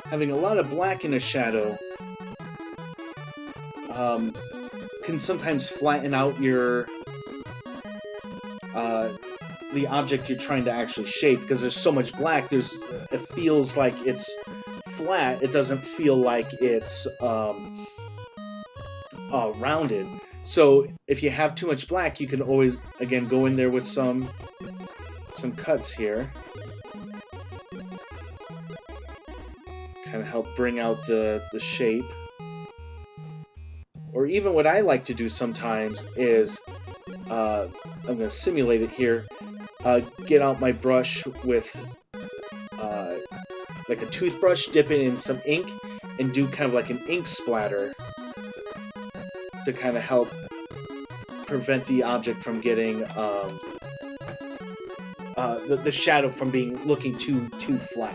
having a lot of black in a shadow can sometimes flatten out your the object you're trying to actually shape, because there's so much black. It feels like it's flat. It doesn't feel like it's rounded. So if you have too much black, you can always again go in there with some cuts here. Kind of help bring out the shape. Or even what I like to do sometimes is, I'm going to simulate it here, get out my brush with like a toothbrush, dip it in some ink, and do kind of like an ink splatter to kind of help prevent the object from getting the shadow from looking too flat.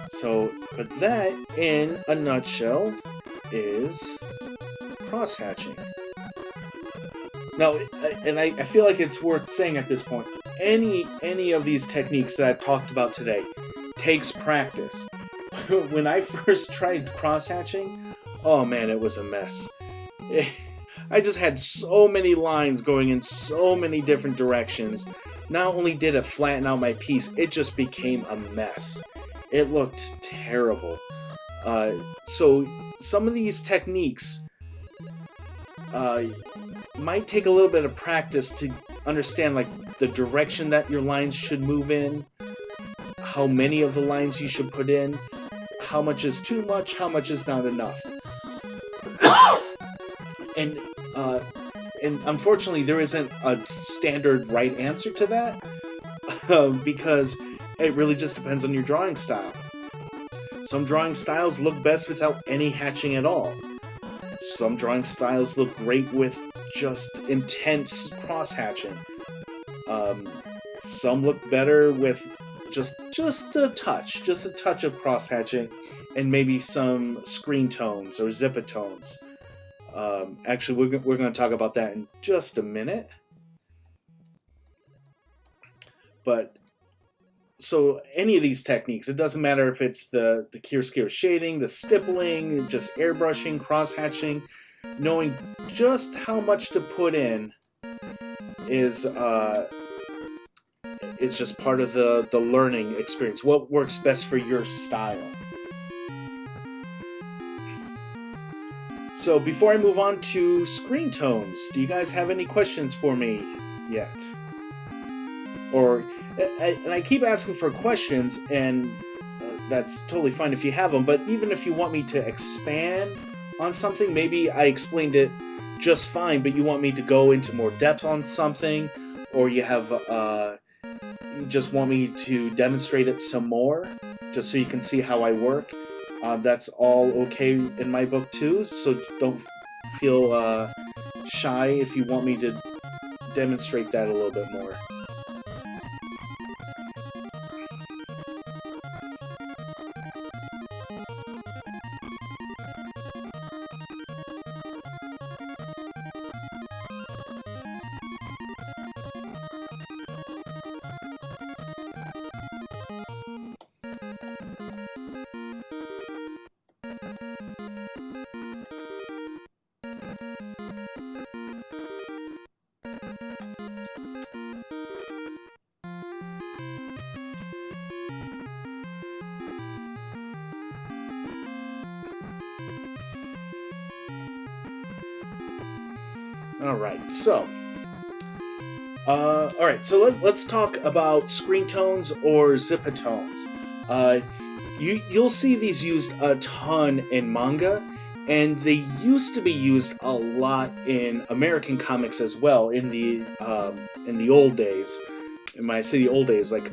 So, but that, in a nutshell, is cross-hatching. Now, and I feel like it's worth saying at this point, any of these techniques that I've talked about today takes practice. When I first tried cross-hatching, oh man, it was a mess. I just had so many lines going in so many different directions. Not only did it flatten out my piece, it just became a mess. It looked terrible. So some of these techniques might take a little bit of practice to understand like the direction that your lines should move in, how many of the lines you should put in, how much is too much, how much is not enough. And unfortunately there isn't a standard right answer to that, because it really just depends on your drawing style. Some drawing styles look best without any hatching at all. Some drawing styles look great with just intense cross-hatching. Some look better with just a touch of cross-hatching, and maybe some screen tones or zipatones. Actually, we're going to talk about that in just a minute. But so any of these techniques, it doesn't matter if it's the Chiaroscuro shading, the stippling, just airbrushing, cross-hatching, knowing just how much to put in is just part of the learning experience. What works best for your style. So before I move on to screen tones, do you guys have any questions for me yet? And I keep asking for questions, and that's totally fine if you have them, but even if you want me to expand on something, maybe I explained it just fine, but you want me to go into more depth on something, or you have you just want me to demonstrate it some more, just so you can see how I work, that's all okay in my book too, so don't feel shy if you want me to demonstrate that a little bit more. Let's talk about screen tones or zipatones. You'll see these used a ton in manga, and they used to be used a lot in American comics as well in the old days. And when I say the old days, like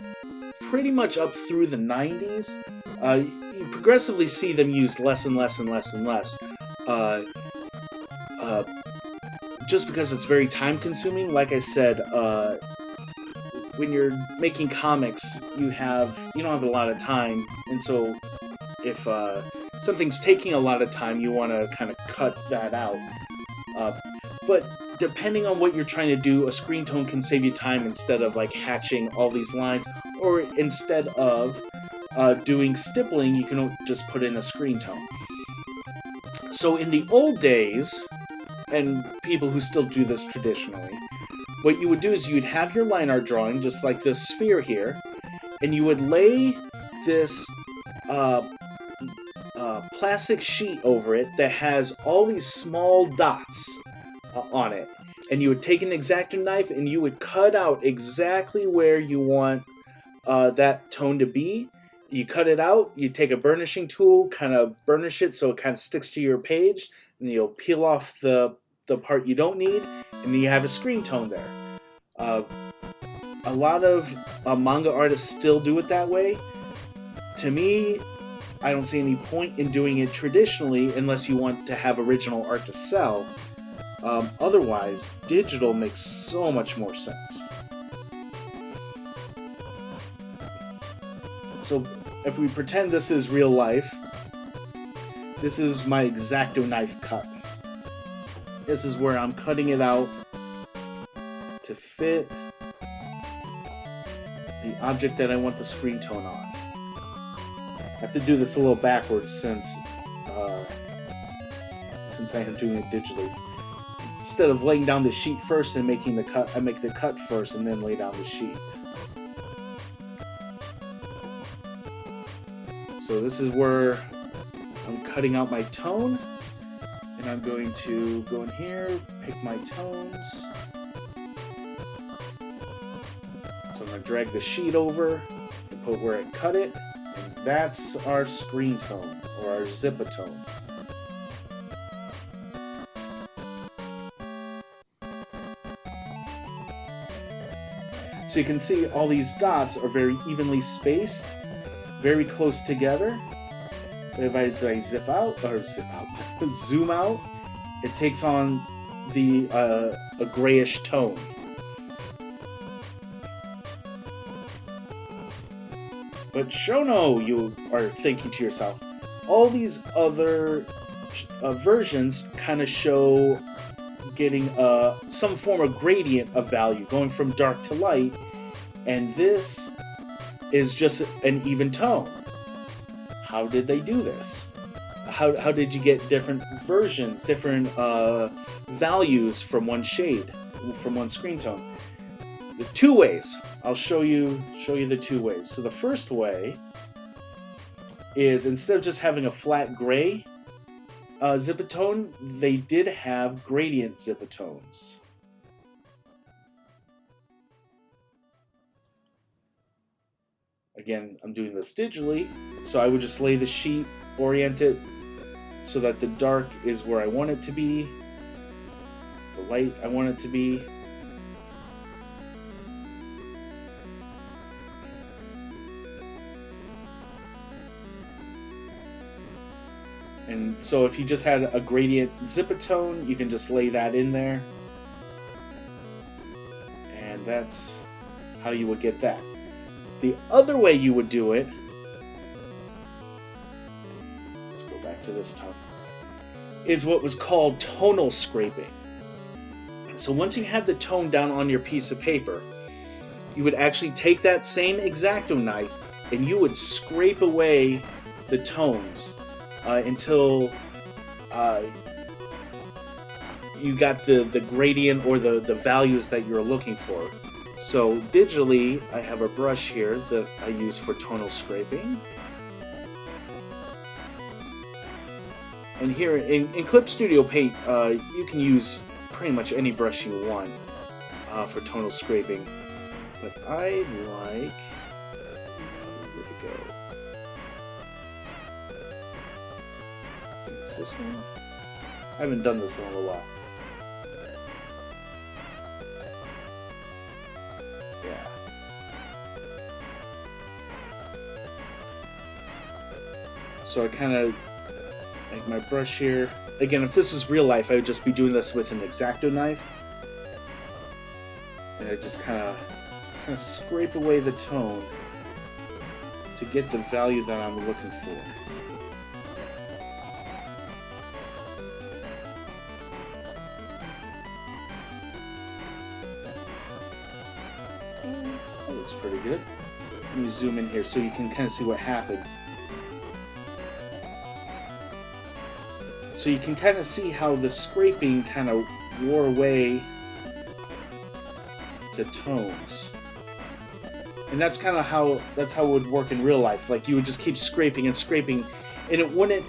pretty much up through the 90s, you progressively see them used less and less and less and less. uh, uh, just because it's very time consuming. Like I said, when you're making comics, you don't have a lot of time, and so if something's taking a lot of time, you want to kind of cut that out. But depending on what you're trying to do, a screen tone can save you time instead of like hatching all these lines, or instead of doing stippling, you can just put in a screen tone. So in the old days, and people who still do this traditionally, what you would do is you'd have your line art drawing, just like this sphere here, and you would lay this plastic sheet over it that has all these small dots on it. And you would take an X-Acto knife and you would cut out exactly where you want that tone to be. You cut it out, you take a burnishing tool, kind of burnish it so it kind of sticks to your page, and you'll peel off the part you don't need, and then you have a screen tone there. A lot of manga artists still do it that way. To me, I don't see any point in doing it traditionally unless you want to have original art to sell. Otherwise, digital makes so much more sense. So, if we pretend this is real life, this is my X-Acto knife cut. This is where I'm cutting it out to fit the object that I want the screen tone on. I have to do this a little backwards since I am doing it digitally. Instead of laying down the sheet first and making the cut, I make the cut first and then lay down the sheet. So this is where I'm cutting out my tone, and I'm going to go in here, pick my tones. So I'm going to drag the sheet over and put where I cut it. That's our screen tone, or our zipatone. So you can see all these dots are very evenly spaced, very close together. But if I zoom out, it takes on a grayish tone. But Shono, you are thinking to yourself, all these other versions kind of show getting some form of gradient of value, going from dark to light, and this is just an even tone. How did they do this? How did you get different versions, different values from one shade, from one screen tone? The two ways. I'll show you the two ways. So the first way is, instead of just having a flat gray zipatone, they did have gradient zipatones. Again, I'm doing this digitally, so I would just lay the sheet, orient it so that the dark is where I want it to be, the light I want it to be. And so if you just had a gradient zipatone, you can just lay that in there. And that's how you would get that. The other way you would do it, let's go back to this tone, is what was called tonal scraping. So once you had the tone down on your piece of paper, you would actually take that same X-Acto knife and you would scrape away the tones until you got the gradient or the values that you're looking for. So digitally, I have a brush here that I use for tonal scraping. And here in Clip Studio Paint, you can use pretty much any brush you want for tonal scraping. But I like... where'd it go? I think it's this one. I haven't done this in a little while. Yeah. So I kind of Make my brush here. Again, if this was real life, I would just be doing this with an X-Acto knife. And I just kind of scrape away the tone to get the value that I'm looking for. That looks pretty good. Let me zoom in here so you can kind of see what happened. So you can kind of see how the scraping kind of wore away the tones. And that's kind of how it would work in real life. Like you would just keep scraping and scraping, and it wouldn't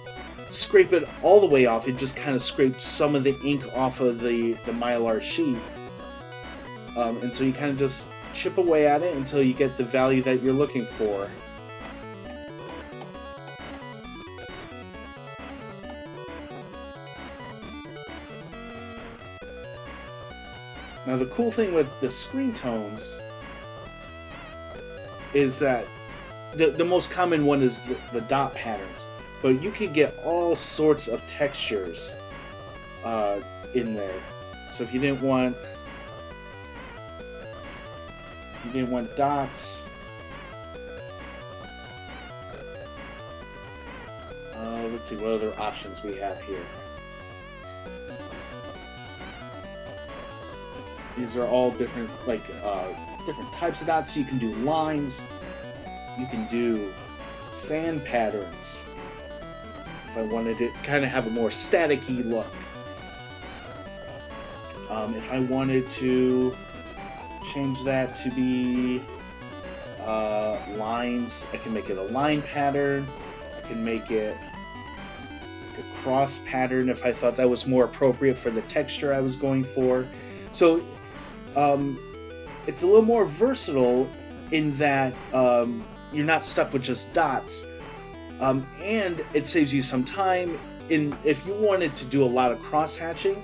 scrape it all the way off. It just kind of scraped some of the ink off of the Mylar sheet. And so you kind of just chip away at it until you get the value that you're looking for. Now the cool thing with the screen tones is that the most common one is the dot patterns, but you can get all sorts of textures in there. So if you didn't want dots, let's see what other options we have here. These are all different, like different types of dots. So you can do lines, you can do sand patterns. If I wanted to kind of have a more staticky look. If I wanted to change that to be lines, I can make it a line pattern. I can make it like a cross pattern if I thought that was more appropriate for the texture I was going for. So it's a little more versatile in that you're not stuck with just dots, and it saves you some time. If you wanted to do a lot of cross hatching,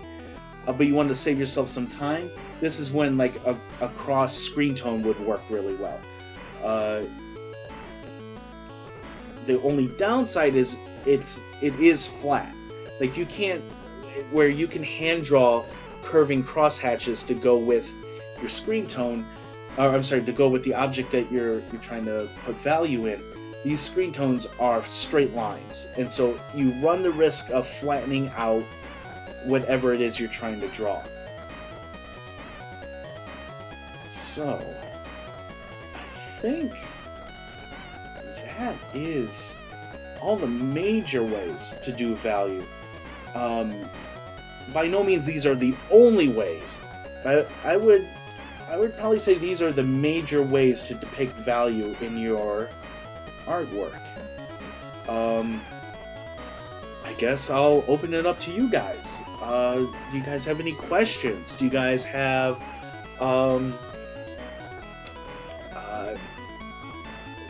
but you wanted to save yourself some time, this is when like a cross screen tone would work really well. The only downside is it is flat. Like you can't, where you can hand draw curving cross hatches to go with your screen tone, or I'm sorry, to go with the object that you're trying to put value in. These screen tones are straight lines, and so you run the risk of flattening out whatever it is you're trying to draw. So, I think that is all the major ways to do value. By no means these are the only ways, but I would probably say these are the major ways to depict value in your artwork. I guess I'll open it up to you guys. Do you guys have any questions? Do you guys have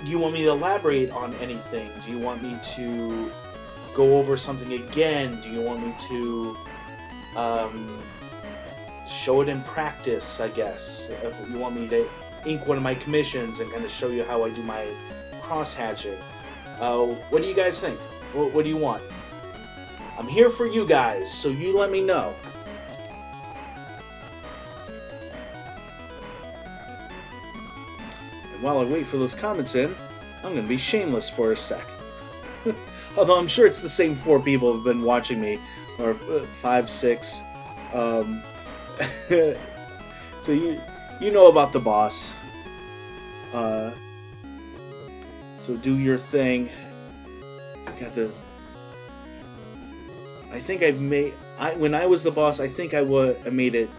do you want me to elaborate on anything? Do you want me to go over something again? Do you want me to show it in practice, I guess? If you want me to ink one of my commissions and kind of show you how I do my cross-hatching. What do you guys think? What do you want? I'm here for you guys, so you let me know. And while I wait for those comments in, I'm going to be shameless for a sec. Although I'm sure it's the same 4 people who have been watching me, or 5, 6. So you know about the boss. So do your thing. I think I've made. When I was the boss, I think I made it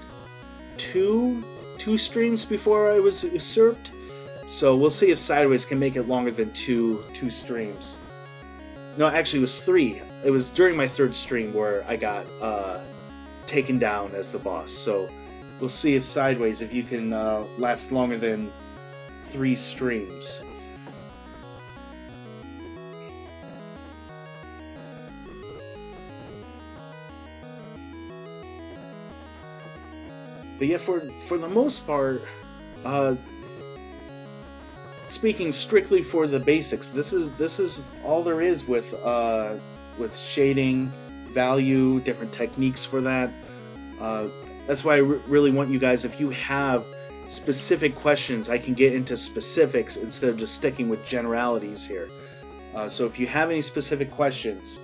two streams before I was usurped. So we'll see if Sideways can make it longer than two streams. No, actually it was 3. It was during my 3rd stream where I got taken down as the boss. So we'll see if Sideways, if you can last longer than 3 streams. But yeah, for the most part, speaking strictly for the basics, this is all there is with with shading, value, different techniques for that. That's why I really want you guys, if you have specific questions, I can get into specifics instead of just sticking with generalities here. So if you have any specific questions,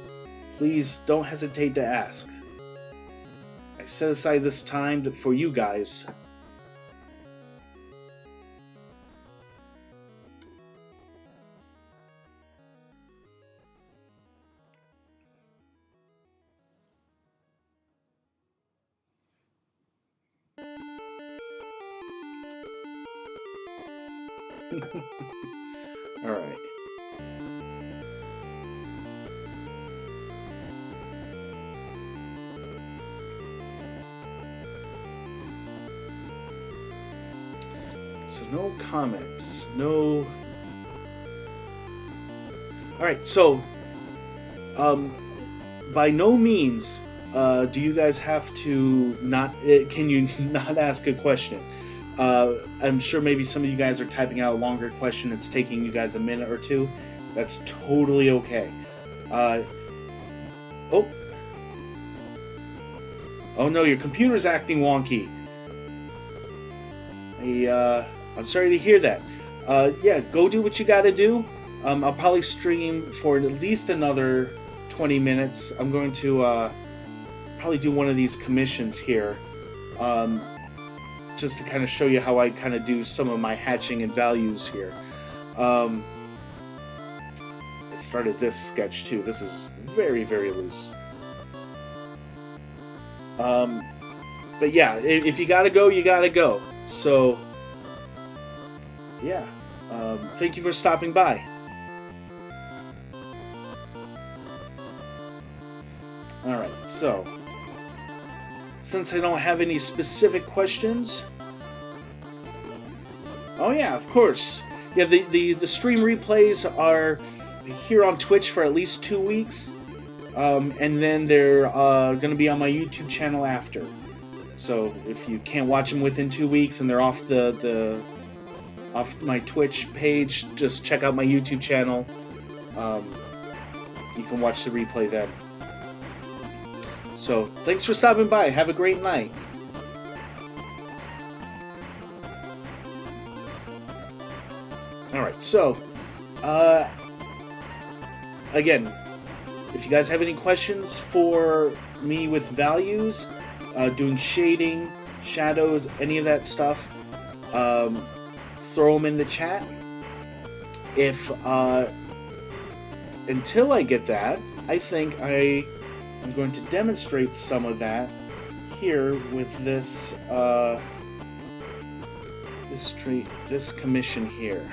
please don't hesitate to ask. I set aside this time for you guys. All right. So no comments, no. All right. So, by no means do you guys have to not. Can you not ask a question? I'm sure maybe some of you guys are typing out a longer question. It's taking you guys a minute or two. That's totally okay. Oh no, your computer's acting wonky. I'm sorry to hear that. Yeah, go do what you gotta do. I'll probably stream for at least another 20 minutes. I'm going to probably do one of these commissions here. Just to kind of show you how I kind of do some of my hatching and values here. I started this sketch too. This is very, very loose. But yeah, if you gotta go, you gotta go. So, yeah. Thank you for stopping by. Alright, so since I don't have any specific questions... Oh yeah, of course. Yeah, the stream replays are here on Twitch for at least 2 weeks. And then they're going to be on my YouTube channel after. So if you can't watch them within 2 weeks and they're off off my Twitch page, just check out my YouTube channel. You can watch the replay then. So, thanks for stopping by. Have a great night. Alright, so, again, if you guys have any questions for me with values, doing shading, shadows, any of that stuff, throw them in the chat. If, until I get that, I think I'm going to demonstrate some of that here with this this commission here.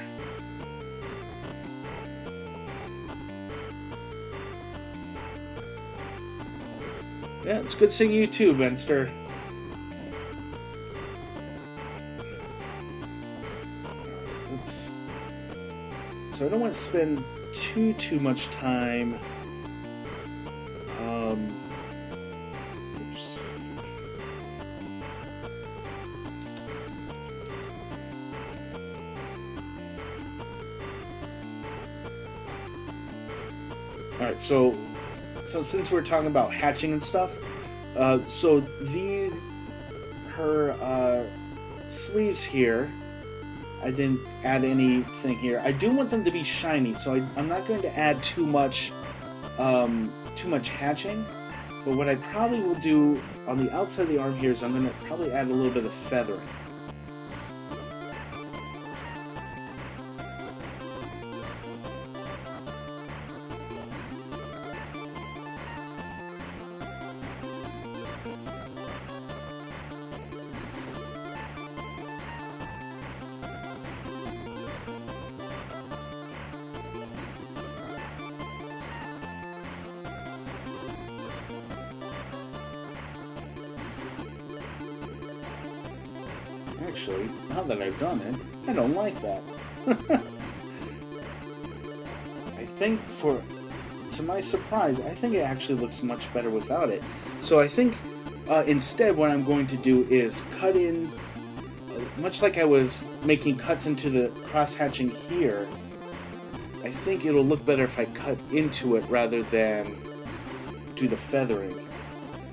Yeah, it's good seeing you too, Benster. So I don't want to spend too much time. Oops. All right, so since we're talking about hatching and stuff, so her sleeves here, I didn't add anything here. I do want them to be shiny, so I'm not going to add too much hatching. But what I probably will do on the outside of the arm here is I'm going to probably add a little bit of feathering. Actually, now that I've done it, I don't like that. I think to my surprise, I think it actually looks much better without it. So I think instead what I'm going to do is cut in, much like I was making cuts into the cross-hatching here, I think it'll look better if I cut into it rather than do the feathering.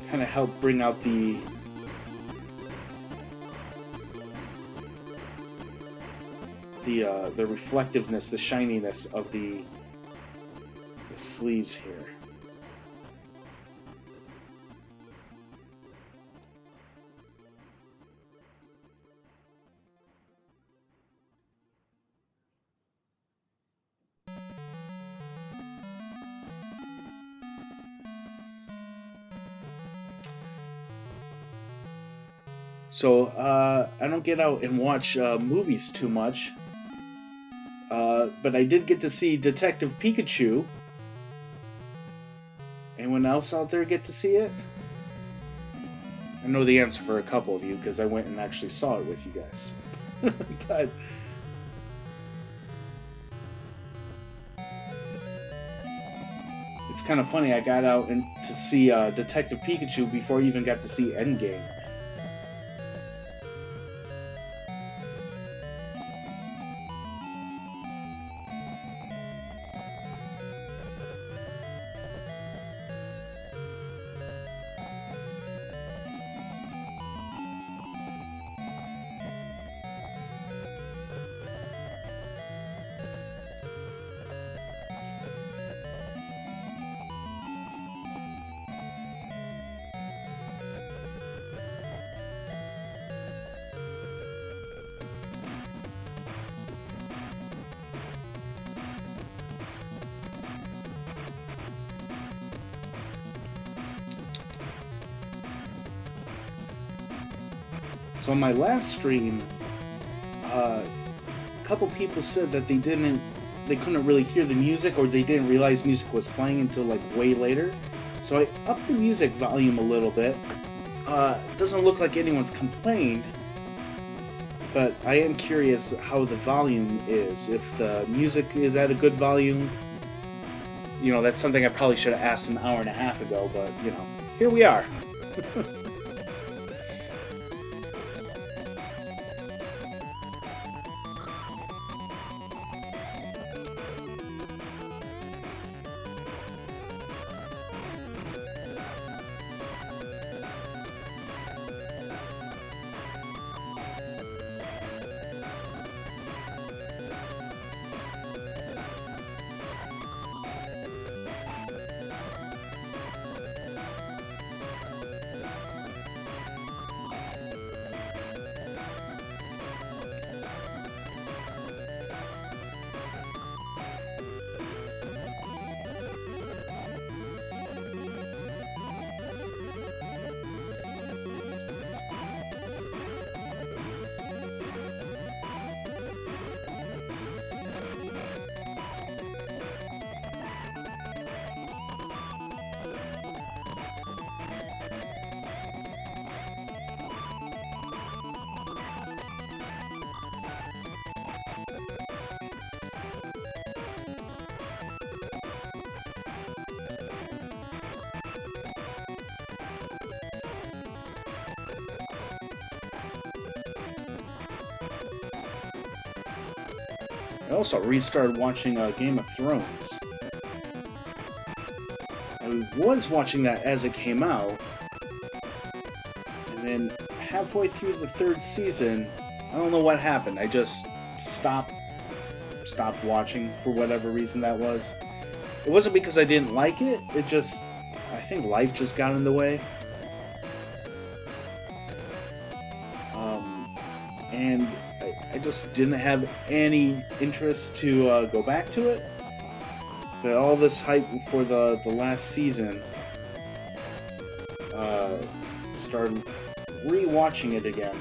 Kind of help bring out the reflectiveness, the shininess of the sleeves here. So, I don't get out and watch movies too much. But I did get to see Detective Pikachu. Anyone else out there get to see it? I know the answer for a couple of you because I went and actually saw it with you guys. But it's kind of funny, I got out and to see Detective Pikachu before I even got to see Endgame. So on my last stream, a couple people said that they couldn't really hear the music, or they didn't realize music was playing until like way later. So I upped the music volume a little bit. It doesn't look like anyone's complained, but I am curious how the volume is. If the music is at a good volume, you know, that's something I probably should have asked an hour and a half ago, but you know, here we are. I also restarted watching Game of Thrones. I was watching that as it came out, and then halfway through the third season, I don't know what happened. I just stopped watching for whatever reason that was. It wasn't because I didn't like it. I think life just got in the way. And I just didn't have any interest to go back to it. But all this hype for the last season, started re-watching it again.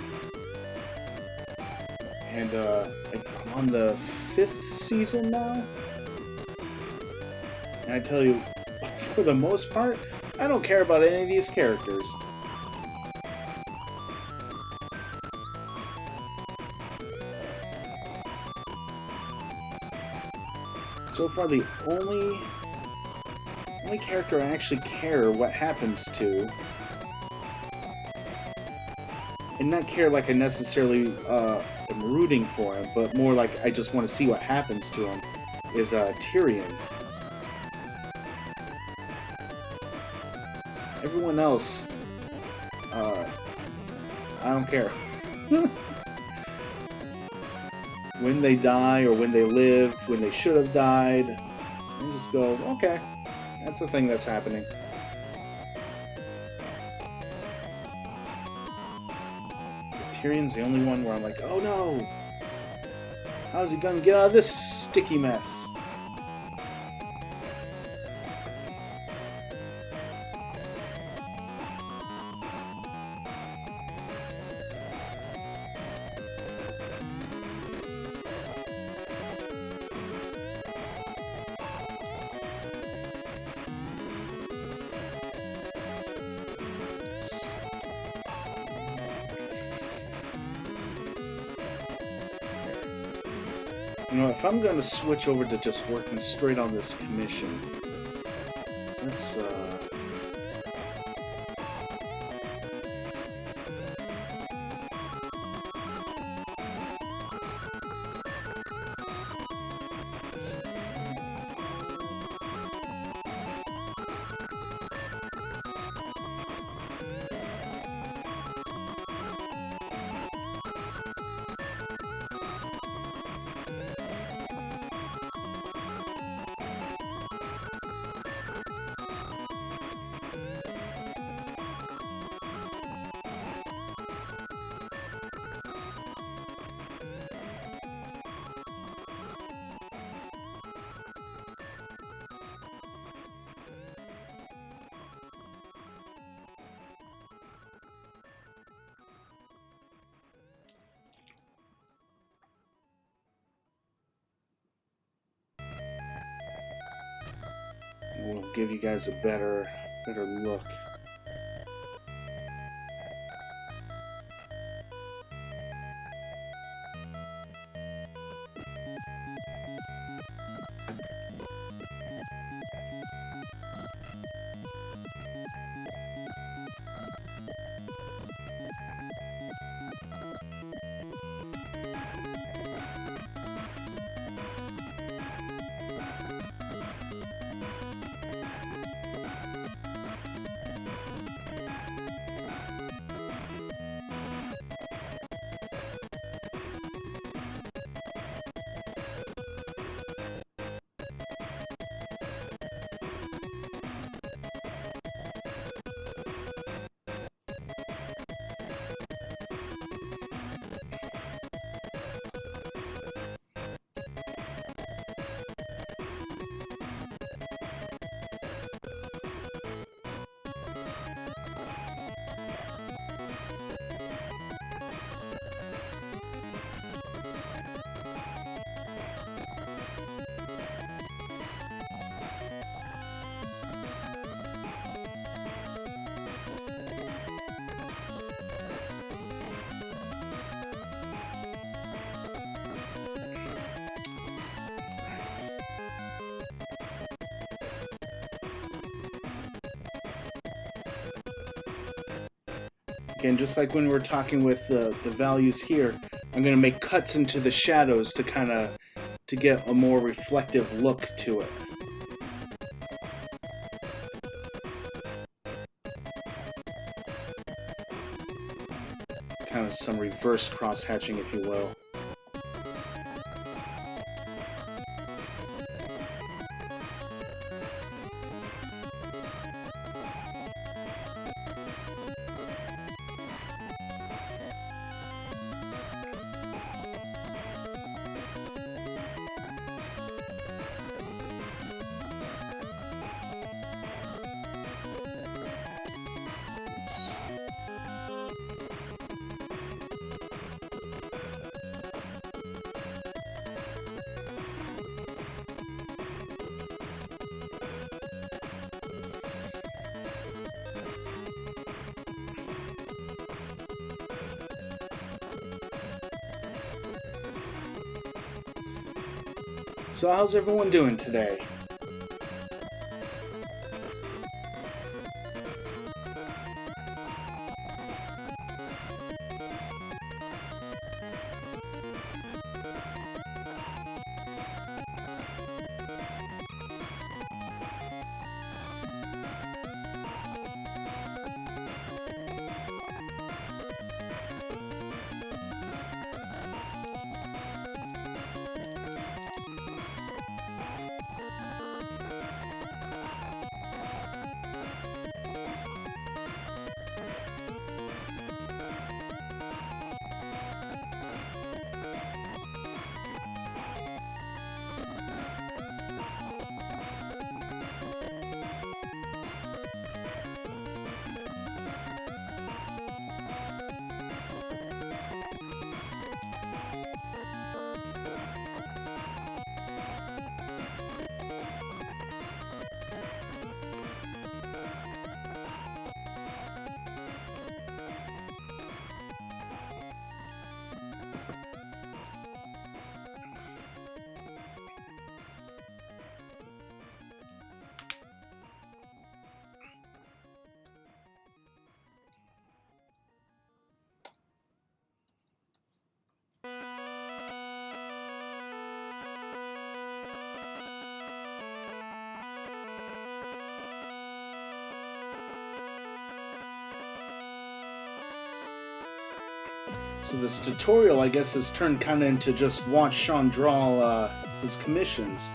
And I'm on the 5th season now. And I tell you, for the most part, I don't care about any of these characters. So far, the only character I actually care what happens to, and not care like I necessarily am rooting for him, but more like I just want to see what happens to him, is Tyrion. Everyone else, I don't care. When they die or when they live, when they should have died, and just go, okay, that's a thing that's happening. Tyrion's the only one where I'm like, oh no! How's he gonna get out of this sticky mess? You know, if I'm going to switch over to just working straight on this commission, let's, we'll give you guys a better look. Again, just like when we were talking with the values here, I'm going to make cuts into the shadows to kind of to get a more reflective look to it. Kind of some reverse cross-hatching, if you will. So how's everyone doing today? So this tutorial, I guess, has turned kind of into just watch Sean draw his commissions.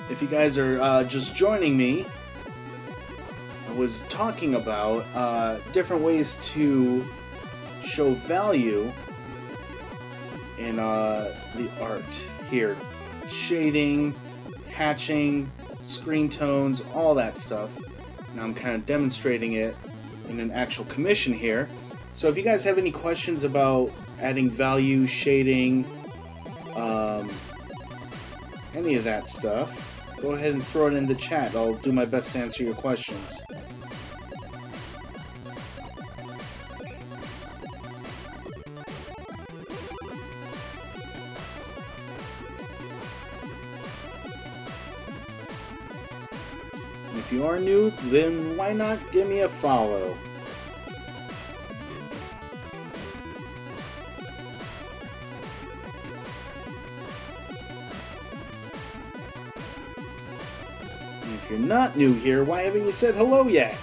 If you guys are just joining me, I was talking about different ways to show value in the art here. Shading, hatching, screen tones, all that stuff. Now I'm kind of demonstrating it in an actual commission here. So if you guys have any questions about adding value, shading, any of that stuff, go ahead and throw it in the chat. I'll do my best to answer your questions. If you are new, then why not give me a follow? And if you're not new here, why haven't you said hello yet?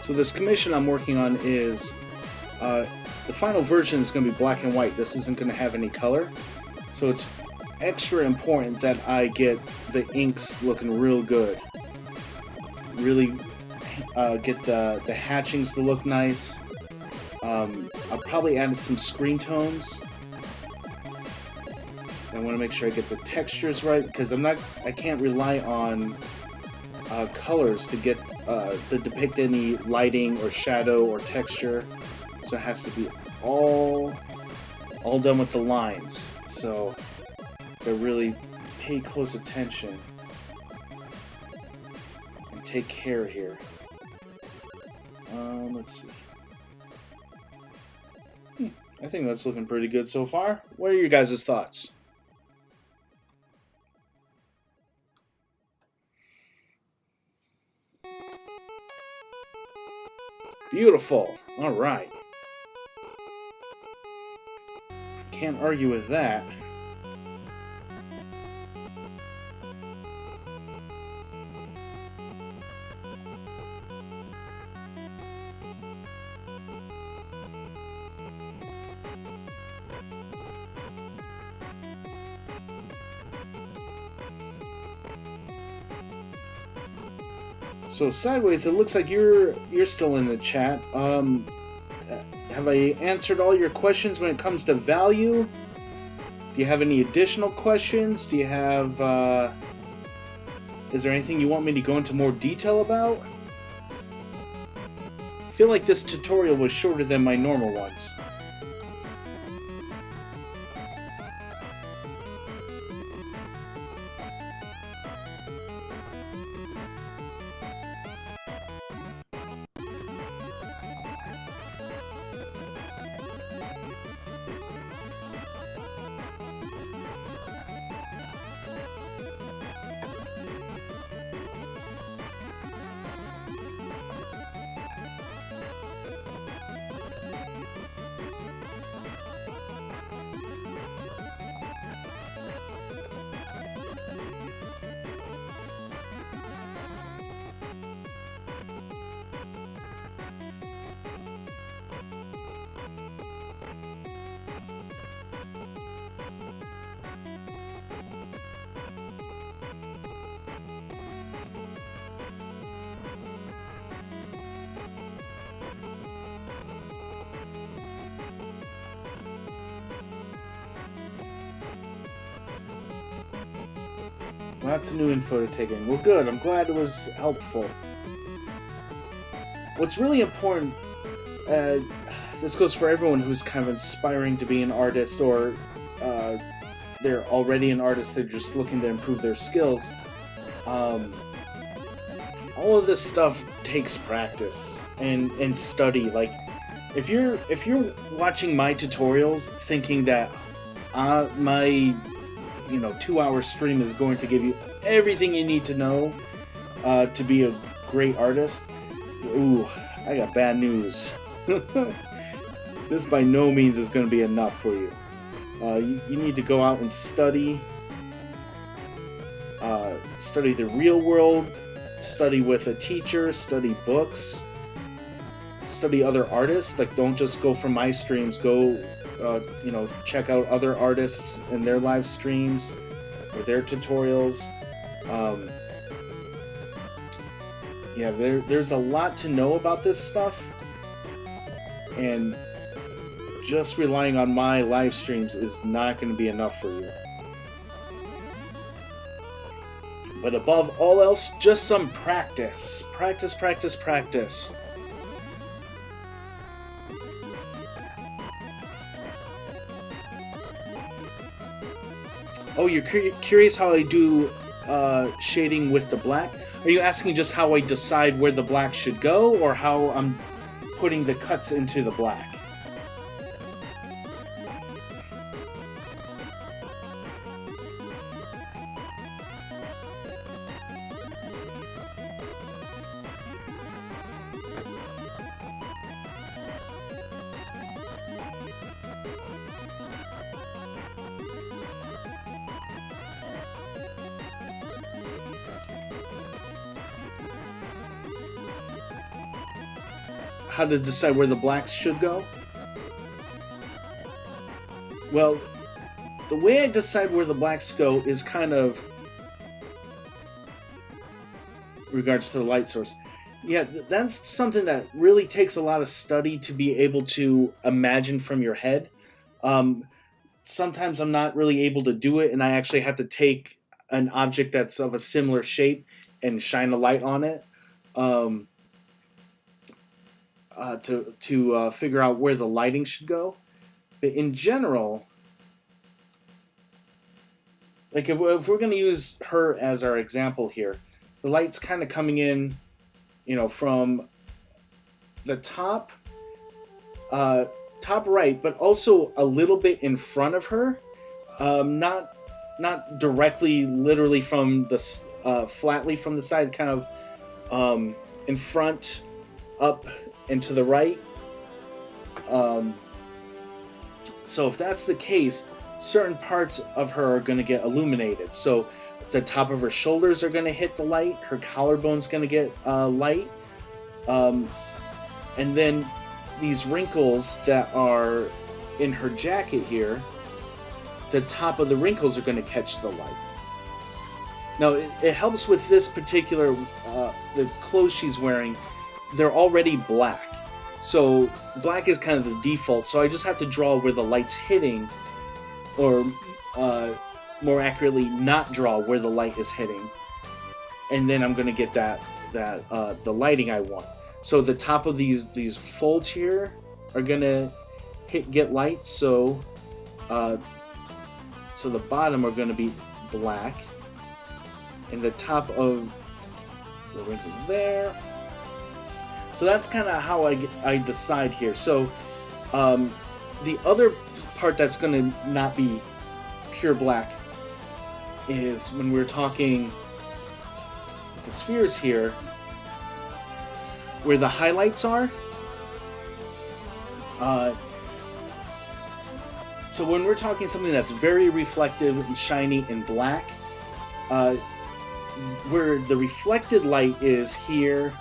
So this commission I'm working on is, the final version is going to be black and white. This isn't going to have any color. So it's extra important that I get the inks looking real good. Really get the hatchings to look nice. I'll probably add some screen tones. I want to make sure I get the textures right, because I can't rely on colors to get to depict any lighting or shadow or texture. So it has to be all done with the lines. So they really pay close attention and take care here. Let's see. I think that's looking pretty good so far. What are your guys' thoughts? Beautiful. All right. Can't argue with that. So Sideways, it looks like you're still in the chat. Have I answered all your questions when it comes to value? Do you have any additional questions? Do you have is there anything you want me to go into more detail about? I feel like this tutorial was shorter than my normal ones. Lots of new info to take in. Well, good. I'm glad it was helpful. What's really important, this goes for everyone who's kind of aspiring to be an artist, or they're already an artist, they're just looking to improve their skills. All of this stuff takes practice and study. Like, if you're watching my tutorials thinking that my 2-hour stream is going to give you everything you need to know to be a great artist, ooh, I got bad news. This by no means is going to be enough for you. You need to go out and study the real world, study with a teacher, study books, study other artists. Like, don't just go from my streams. Go, check out other artists and their live streams or their tutorials. There's a lot to know about this stuff, and just relying on my live streams is not going to be enough for you. But above all else, just some practice. Practice, practice, practice. Oh, you're curious how I do shading with the black? Are you asking just how I decide where the black should go, or how I'm putting the cuts into the black? How to decide where the blacks should go? Well, the way I decide where the blacks go is kind of regards to the light source. Yeah, that's something that really takes a lot of study to be able to imagine from your head. Sometimes I'm not really able to do it, and I actually have to take an object that's of a similar shape and shine a light on it. To figure out where the lighting should go. But in general, like if we're going to use her as our example here, the light's kind of coming in, from the top right, but also a little bit in front of her, not directly, literally from the flatly from the side, kind of in front, up and to the right. So if that's the case, certain parts of her are going to get illuminated. So the top of her shoulders are going to hit the light, her collarbone's going to get light, and then these wrinkles that are in her jacket here, the top of the wrinkles are going to catch the light. Now it helps with this particular, the clothes she's wearing, they're already black. So black is kind of the default, so I just have to draw where the light's hitting, or more accurately, not draw where the light is hitting. And then I'm going to get that the lighting I want. So the top of these folds here are going to get light, so the bottom are going to be black, and the top of the wrinkle there. So that's kind of how I decide here. So the other part that's going to not be pure black is when we're talking the spheres here, where the highlights are. So when we're talking something that's very reflective and shiny and black, where the reflected light is here,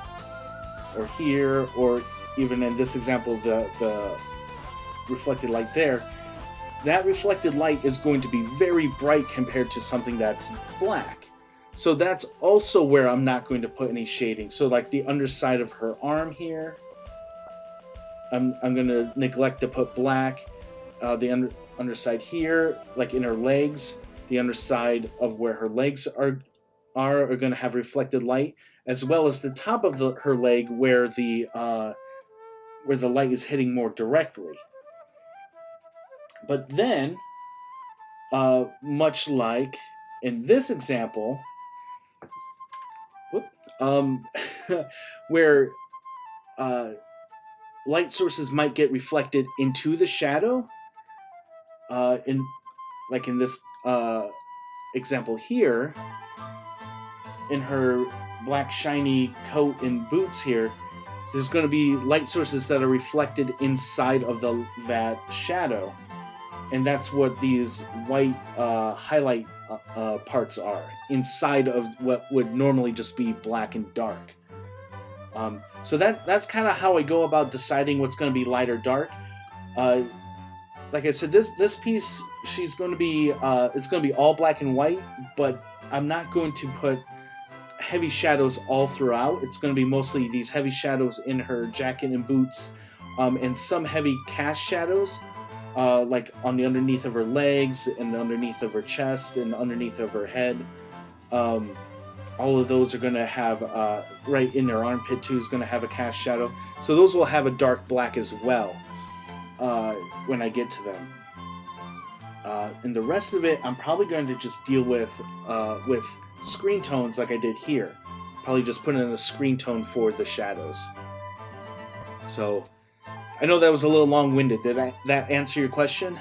or even in this example, the reflected light there, that reflected light is going to be very bright compared to something that's black. So that's also where I'm not going to put any shading. So like the underside of her arm here, I'm going to neglect to put black. The underside here, like in her legs, the underside of where her legs are are going to have reflected light, as well as the top of her leg where the light is hitting more directly. But then, much like in this example, where light sources might get reflected into the shadow, in this example here, in her black shiny coat and boots here, there's going to be light sources that are reflected inside of that shadow, and that's what these white highlight parts are, inside of what would normally just be black and dark. So that's kind of how I go about deciding what's going to be light or dark. Like I said, this piece, she's going to be it's going to be all black and white, but I'm not going to put heavy shadows all throughout. It's going to be mostly these heavy shadows in her jacket and boots, and some heavy cast shadows, like on the underneath of her legs and underneath of her chest and underneath of her head. All of those are going to have, right in her armpit too, is going to have a cast shadow. So those will have a dark black as well when I get to them. And the rest of it, I'm probably going to just deal with screen tones like I did here. Probably just put in a screen tone for the shadows. So I know that was a little long-winded. Did that answer your question?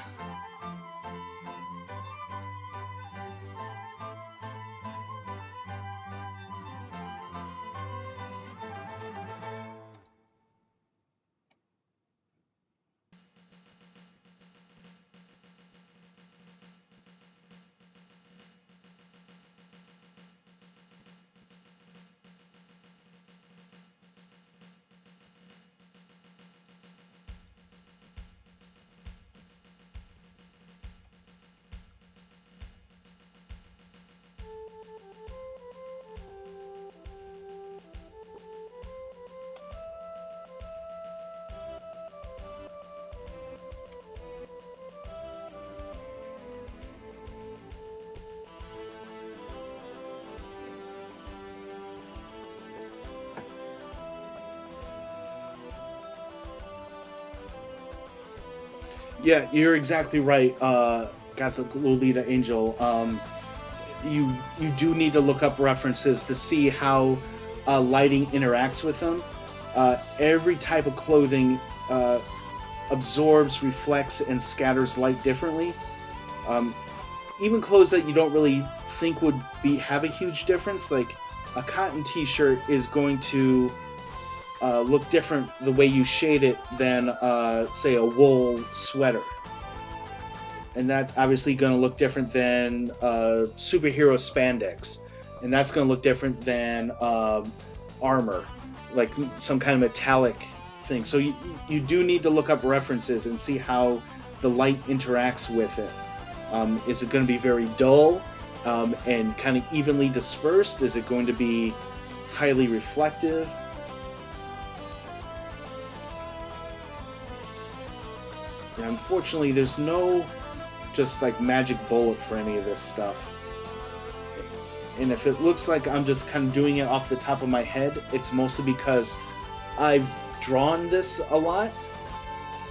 Yeah, you're exactly right, Gothic Lolita Angel. You do need to look up references to see how lighting interacts with them. Every type of clothing absorbs, reflects, and scatters light differently. Even clothes that you don't really think would have a huge difference, like a cotton t-shirt, is going to look different the way you shade it than, say, a wool sweater. And that's obviously going to look different than superhero spandex. And that's going to look different than armor, like some kind of metallic thing. So you do need to look up references and see how the light interacts with it. Is it going to be very dull and kind of evenly dispersed? Is it going to be highly reflective? And unfortunately, there's no just like magic bullet for any of this stuff. And if it looks like I'm just kind of doing it off the top of my head, it's mostly because I've drawn this a lot,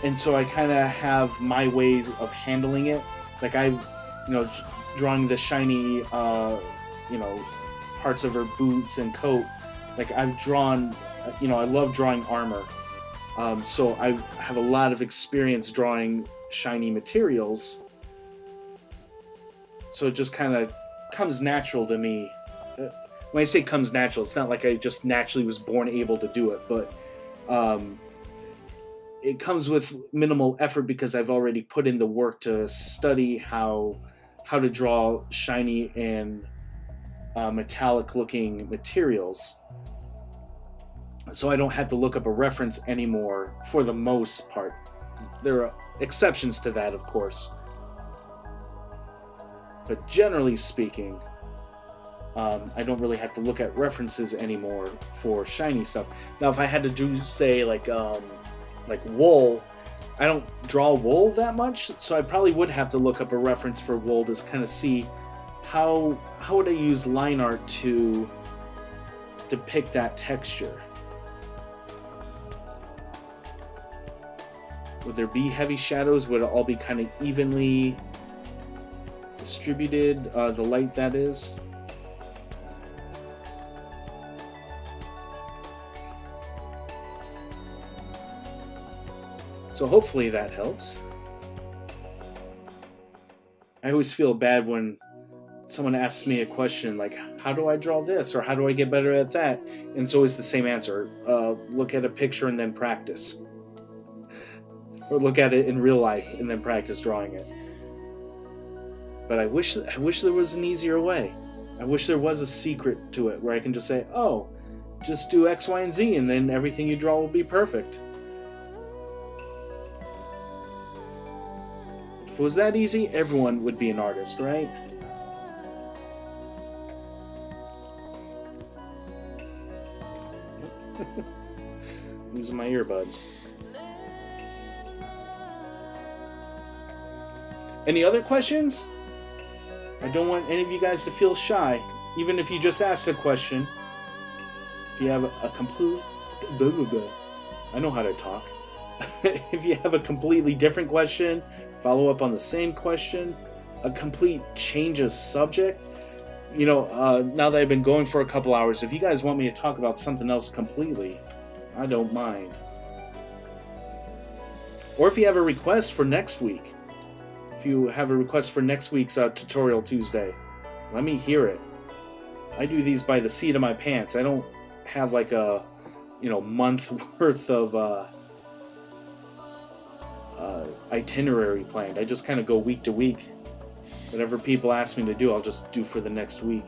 and so I kind of have my ways of handling it. Like drawing the shiny, parts of her boots and coat. Like I've drawn, I love drawing armor. So I have a lot of experience drawing shiny materials. So it just kind of comes natural to me. When I say comes natural, it's not like I just naturally was born able to do it, but it comes with minimal effort because I've already put in the work to study how to draw shiny and metallic looking materials. So I don't have to look up a reference anymore for the most part. There are exceptions to that, of course. But generally speaking, I don't really have to look at references anymore for shiny stuff. Now, if I had to do, say, like wool, I don't draw wool that much, so I probably would have to look up a reference for wool to kind of see how would I use line art to depict that texture? Would there be heavy shadows? Would it all be kind of evenly distributed? The light, that is. So hopefully that helps. I always feel bad when someone asks me a question like, how do I draw this? Or how do I get better at that? And it's always the same answer. Look at a picture and then practice. Or look at it in real life and then practice drawing it. But I wish there was an easier way. I wish there was a secret to it where I can just say, oh, just do X, Y, and Z and then everything you draw will be perfect. If it was that easy, everyone would be an artist, right? Losing my earbuds. Any other questions? I don't want any of you guys to feel shy, even if you just asked a question. If you have a complete... I know how to talk. If you have a completely different question, follow up on the same question, a complete change of subject. You know, now that I've been going for a couple hours, if you guys want me to talk about something else completely, I don't mind. Or if you have a request for next week, if you have a request for next week's Tutorial Tuesday, let me hear it. I do these by the seat of my pants. I don't have like a, month worth of itinerary planned. I just kind of go week to week. Whatever people ask me to do, I'll just do for the next week.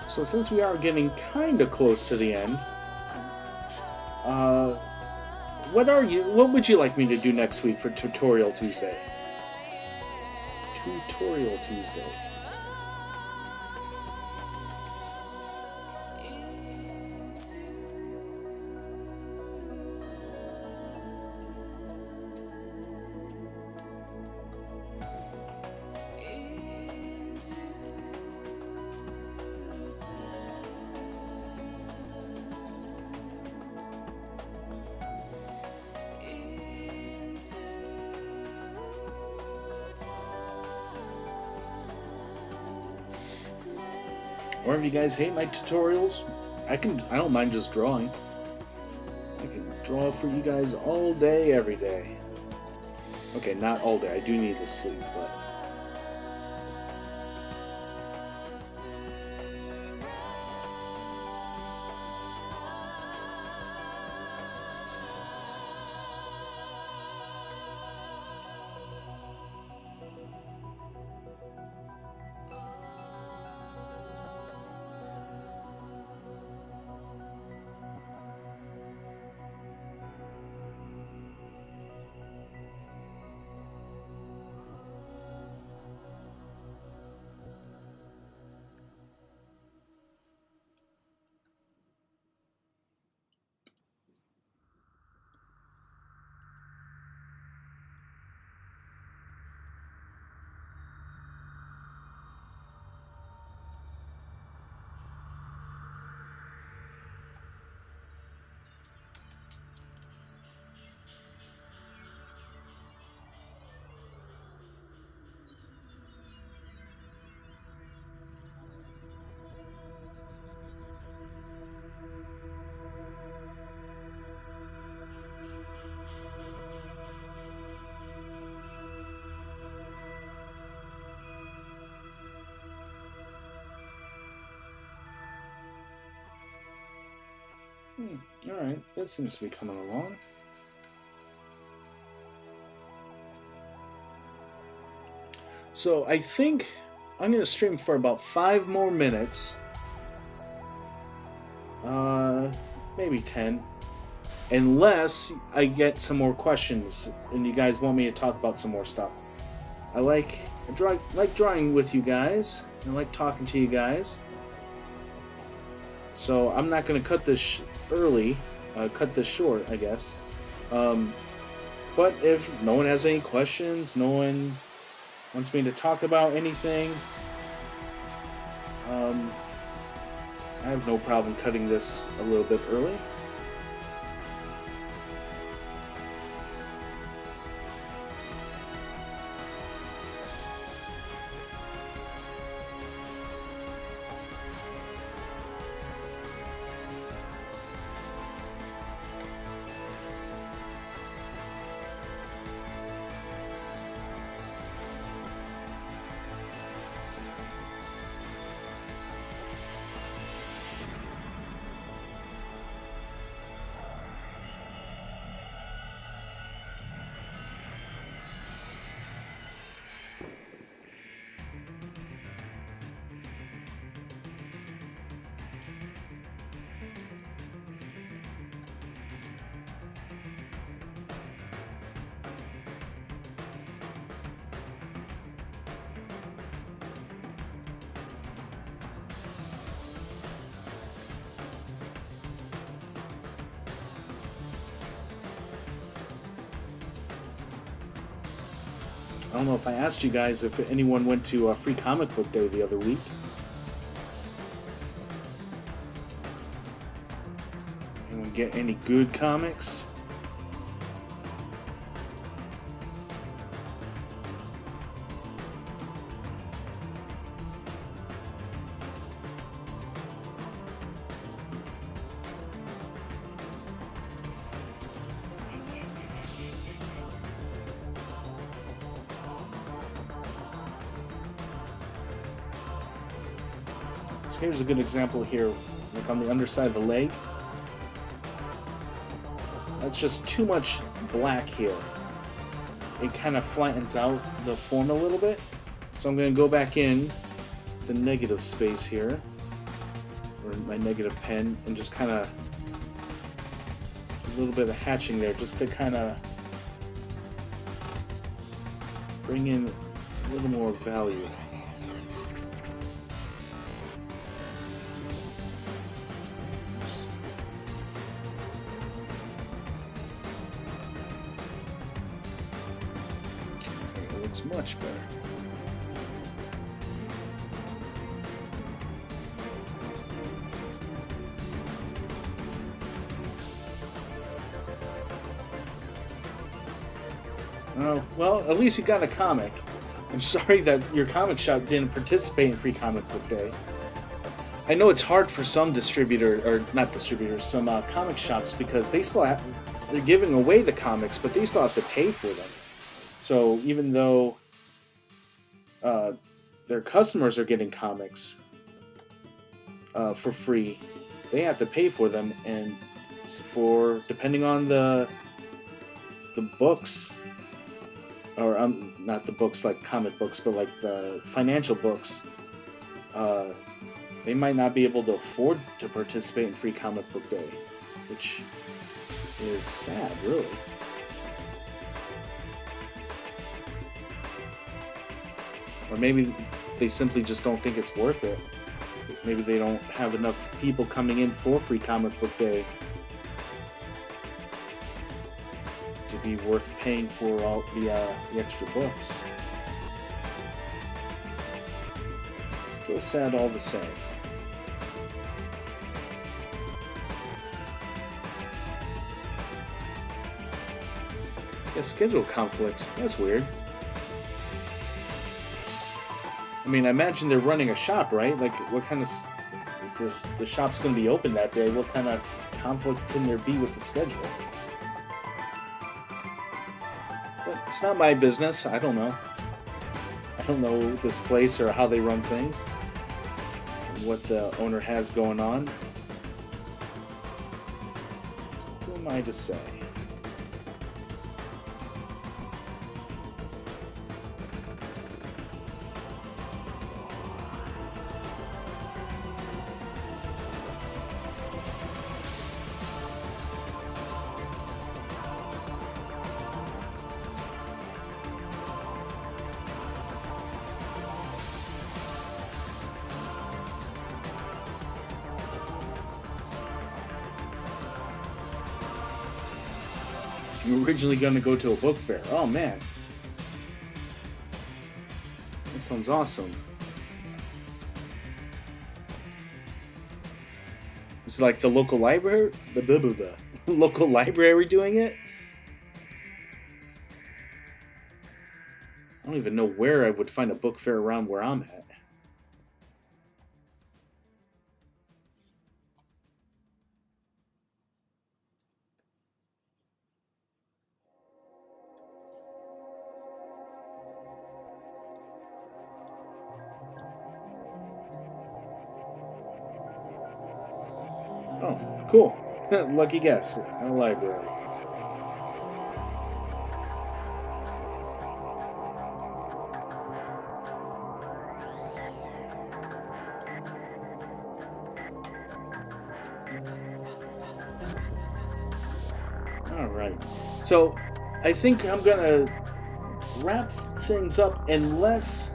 So since we are getting kind of close to the end, what would you like me to do next week for Tutorial Tuesday? Tutorial Tuesday. Or if you guys hate my tutorials, I don't mind just drawing. I can draw for you guys all day, every day. Okay, not all day. I do need to sleep, but... Alright, that seems to be coming along. So I think I'm going to stream for about 5 more minutes. Maybe 10. Unless I get some more questions and you guys want me to talk about some more stuff. I like like drawing with you guys. I like talking to you guys. So I'm not going to cut this cut this short, I guess. But if no one has any questions, no one wants me to talk about anything, I have no problem cutting this a little bit early. I don't know if I asked you guys if anyone went to a Free Comic Book Day the other week. Anyone get any good comics? So here's a good example here, like on the underside of the leg. That's just too much black here. It kind of flattens out the form a little bit. So I'm going to go back in the negative space here, or my negative pen, and just kind of a little bit of hatching there, just to kind of bring in a little more value. Much better. Oh, well, at least you got a comic. I'm sorry that your comic shop didn't participate in Free Comic Book Day. I know it's hard for some some comic shops, because they still they're giving away the comics, but they still have to pay for them. So even though their customers are getting comics for free, they have to pay for them, and depending on the books, or not the books like comic books, but like the financial books, they might not be able to afford to participate in Free Comic Book Day, which is sad, really. Or maybe they simply just don't think it's worth it. Maybe they don't have enough people coming in for Free Comic Book Day to be worth paying for all the extra books. Still sad all the same. Yeah, schedule conflicts. That's weird. I mean, I imagine they're running a shop, right? Like, what kind of... If the shop's going to be open that day, what kind of conflict can there be with the schedule? But it's not my business. I don't know. I don't know this place or how they run things, what the owner has going on. So who am I to say? I'm originally going to go to a book fair. Oh man. That sounds awesome. It's like the local library, the local library doing it. I don't even know where I would find a book fair around where I'm at. Oh, cool. Lucky guess. A library. Alright. So, I think I'm gonna wrap things up unless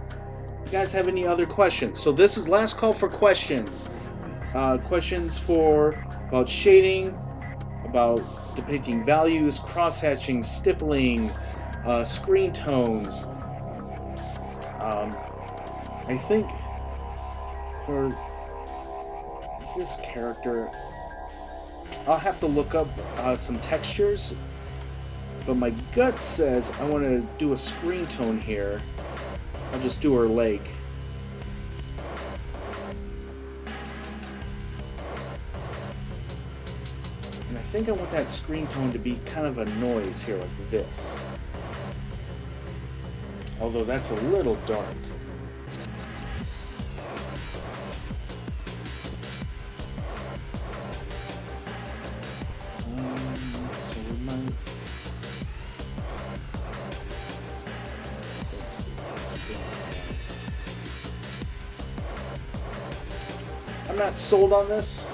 you guys have any other questions. So this is last call for questions. Questions about shading, about depicting values, cross-hatching, stippling, screen tones. I think for this character, I'll have to look up some textures, but my gut says I want to do a screen tone here. I'll just do her leg. And I think I want that screen tone to be kind of a noise here, like this. Although that's a little dark. So we might... I'm not sold on this.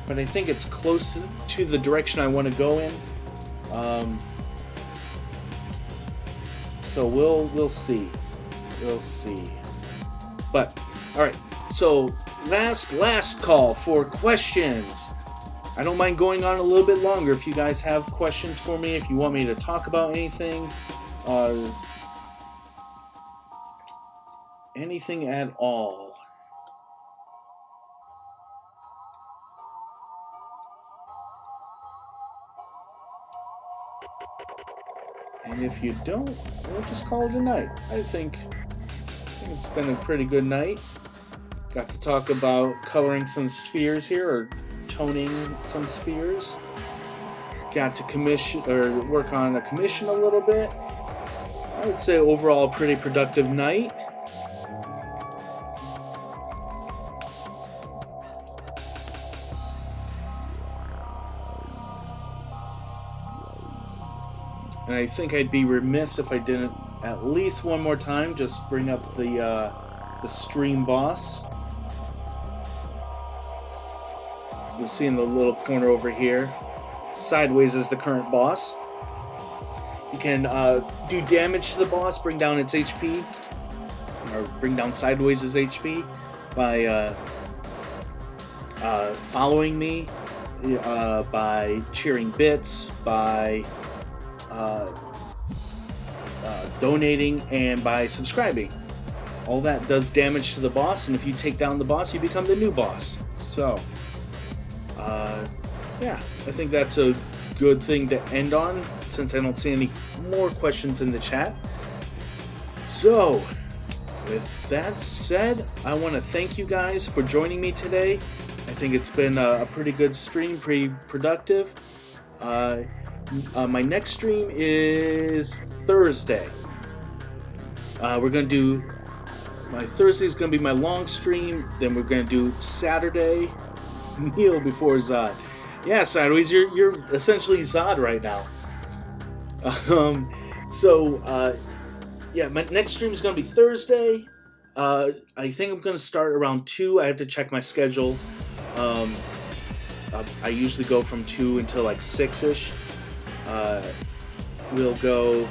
But I think it's close to the direction I want to go in. So we'll see. We'll see. But all right. So last call for questions. I don't mind going on a little bit longer if you guys have questions for me. If you want me to talk about anything, anything at all. And if you don't, we'll just call it a night. I think it's been a pretty good night. Got to talk about coloring some spheres here, or toning some spheres. Got to commission or work on a commission a little bit. I would say overall a pretty productive night. And I think I'd be remiss if I didn't at least one more time just bring up the stream boss. You'll see in the little corner over here, sideways is the current boss. You can do damage to the boss, bring down its HP, or bring down sideways' HP by following me, by cheering bits, by donating, and by subscribing. All that does damage to the boss, and if you take down the boss, you become the new boss. So, yeah, I think that's a good thing to end on, since I don't see any more questions in the chat. So, with that said, I want to thank you guys for joining me today. I think it's been a pretty good stream, pretty productive. My next stream is Thursday. We're going to do... My Thursday is going to be my long stream. Then we're going to do Saturday, Kneel Before Zod. Yeah, Sideways, you're essentially Zod right now. Yeah, my next stream is going to be Thursday. I think I'm going to start around 2. I have to check my schedule. I usually go from 2 until like 6-ish. We'll go...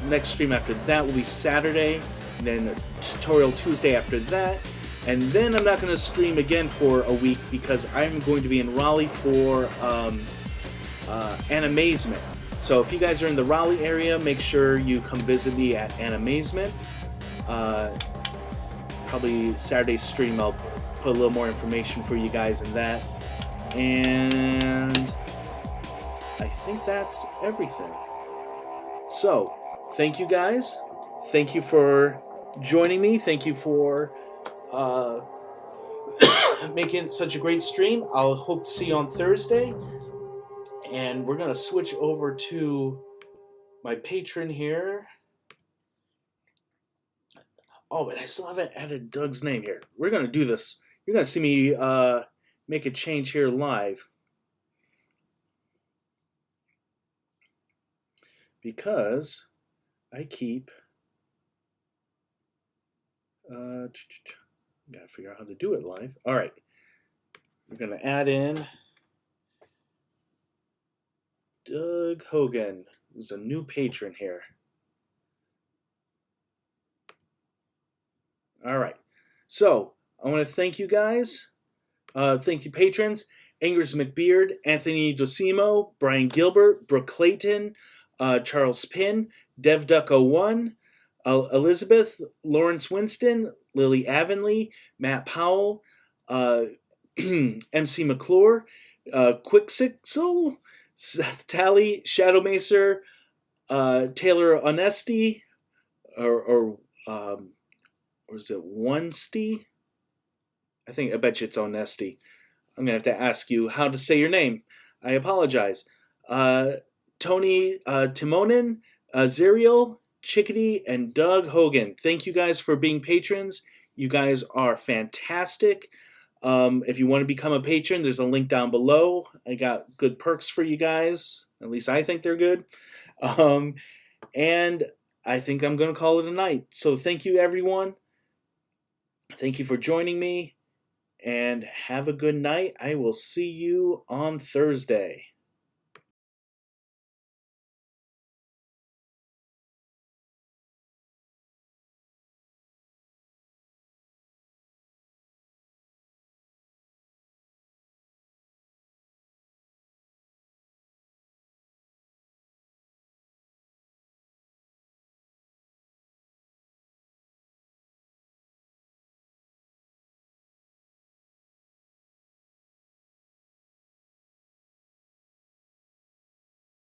next stream after that will be Saturday, and then a tutorial Tuesday after that, And then I'm not going to stream again for a week because I'm going to be in Raleigh for Animazement. So if you guys are in the Raleigh area, make sure you come visit me at Animazement. Probably Saturday's stream, I'll put a little more information for you guys in that. And I think that's everything. So, thank you guys. Thank you for joining me. Thank you for making such a great stream. I'll hope to see you on Thursday. And we're going to switch over to my patron here. Oh, but I still haven't added Doug's name here. We're going to do this. You're going to see me make a change here live. Because I keep... gotta figure out how to do it live. All right. We're going to add in Doug Hogan, who's a new patron here. All right. So, I want to thank you guys. Thank you, patrons. Angers McBeard, Anthony Dosimo, Brian Gilbert, Brooke Clayton, Charles Pinn, DevDuck01, Elizabeth, Lawrence Winston, Lily Avonley, Matt Powell, MC McClure, Quicksixel, Seth Talley, Shadow Macer, Taylor Honesty, or is it Onesty? I bet you it's Honesty. I'm going to have to ask you how to say your name. I apologize. Tony Timonen, Zerial, Chickadee, and Doug Hogan. Thank you guys for being patrons. You guys are fantastic. If you want to become a patron, there's a link down below. I got good perks for you guys. At least I think they're good. And I think I'm going to call it a night. So thank you, everyone. Thank you for joining me. And have a good night. I will see you on Thursday.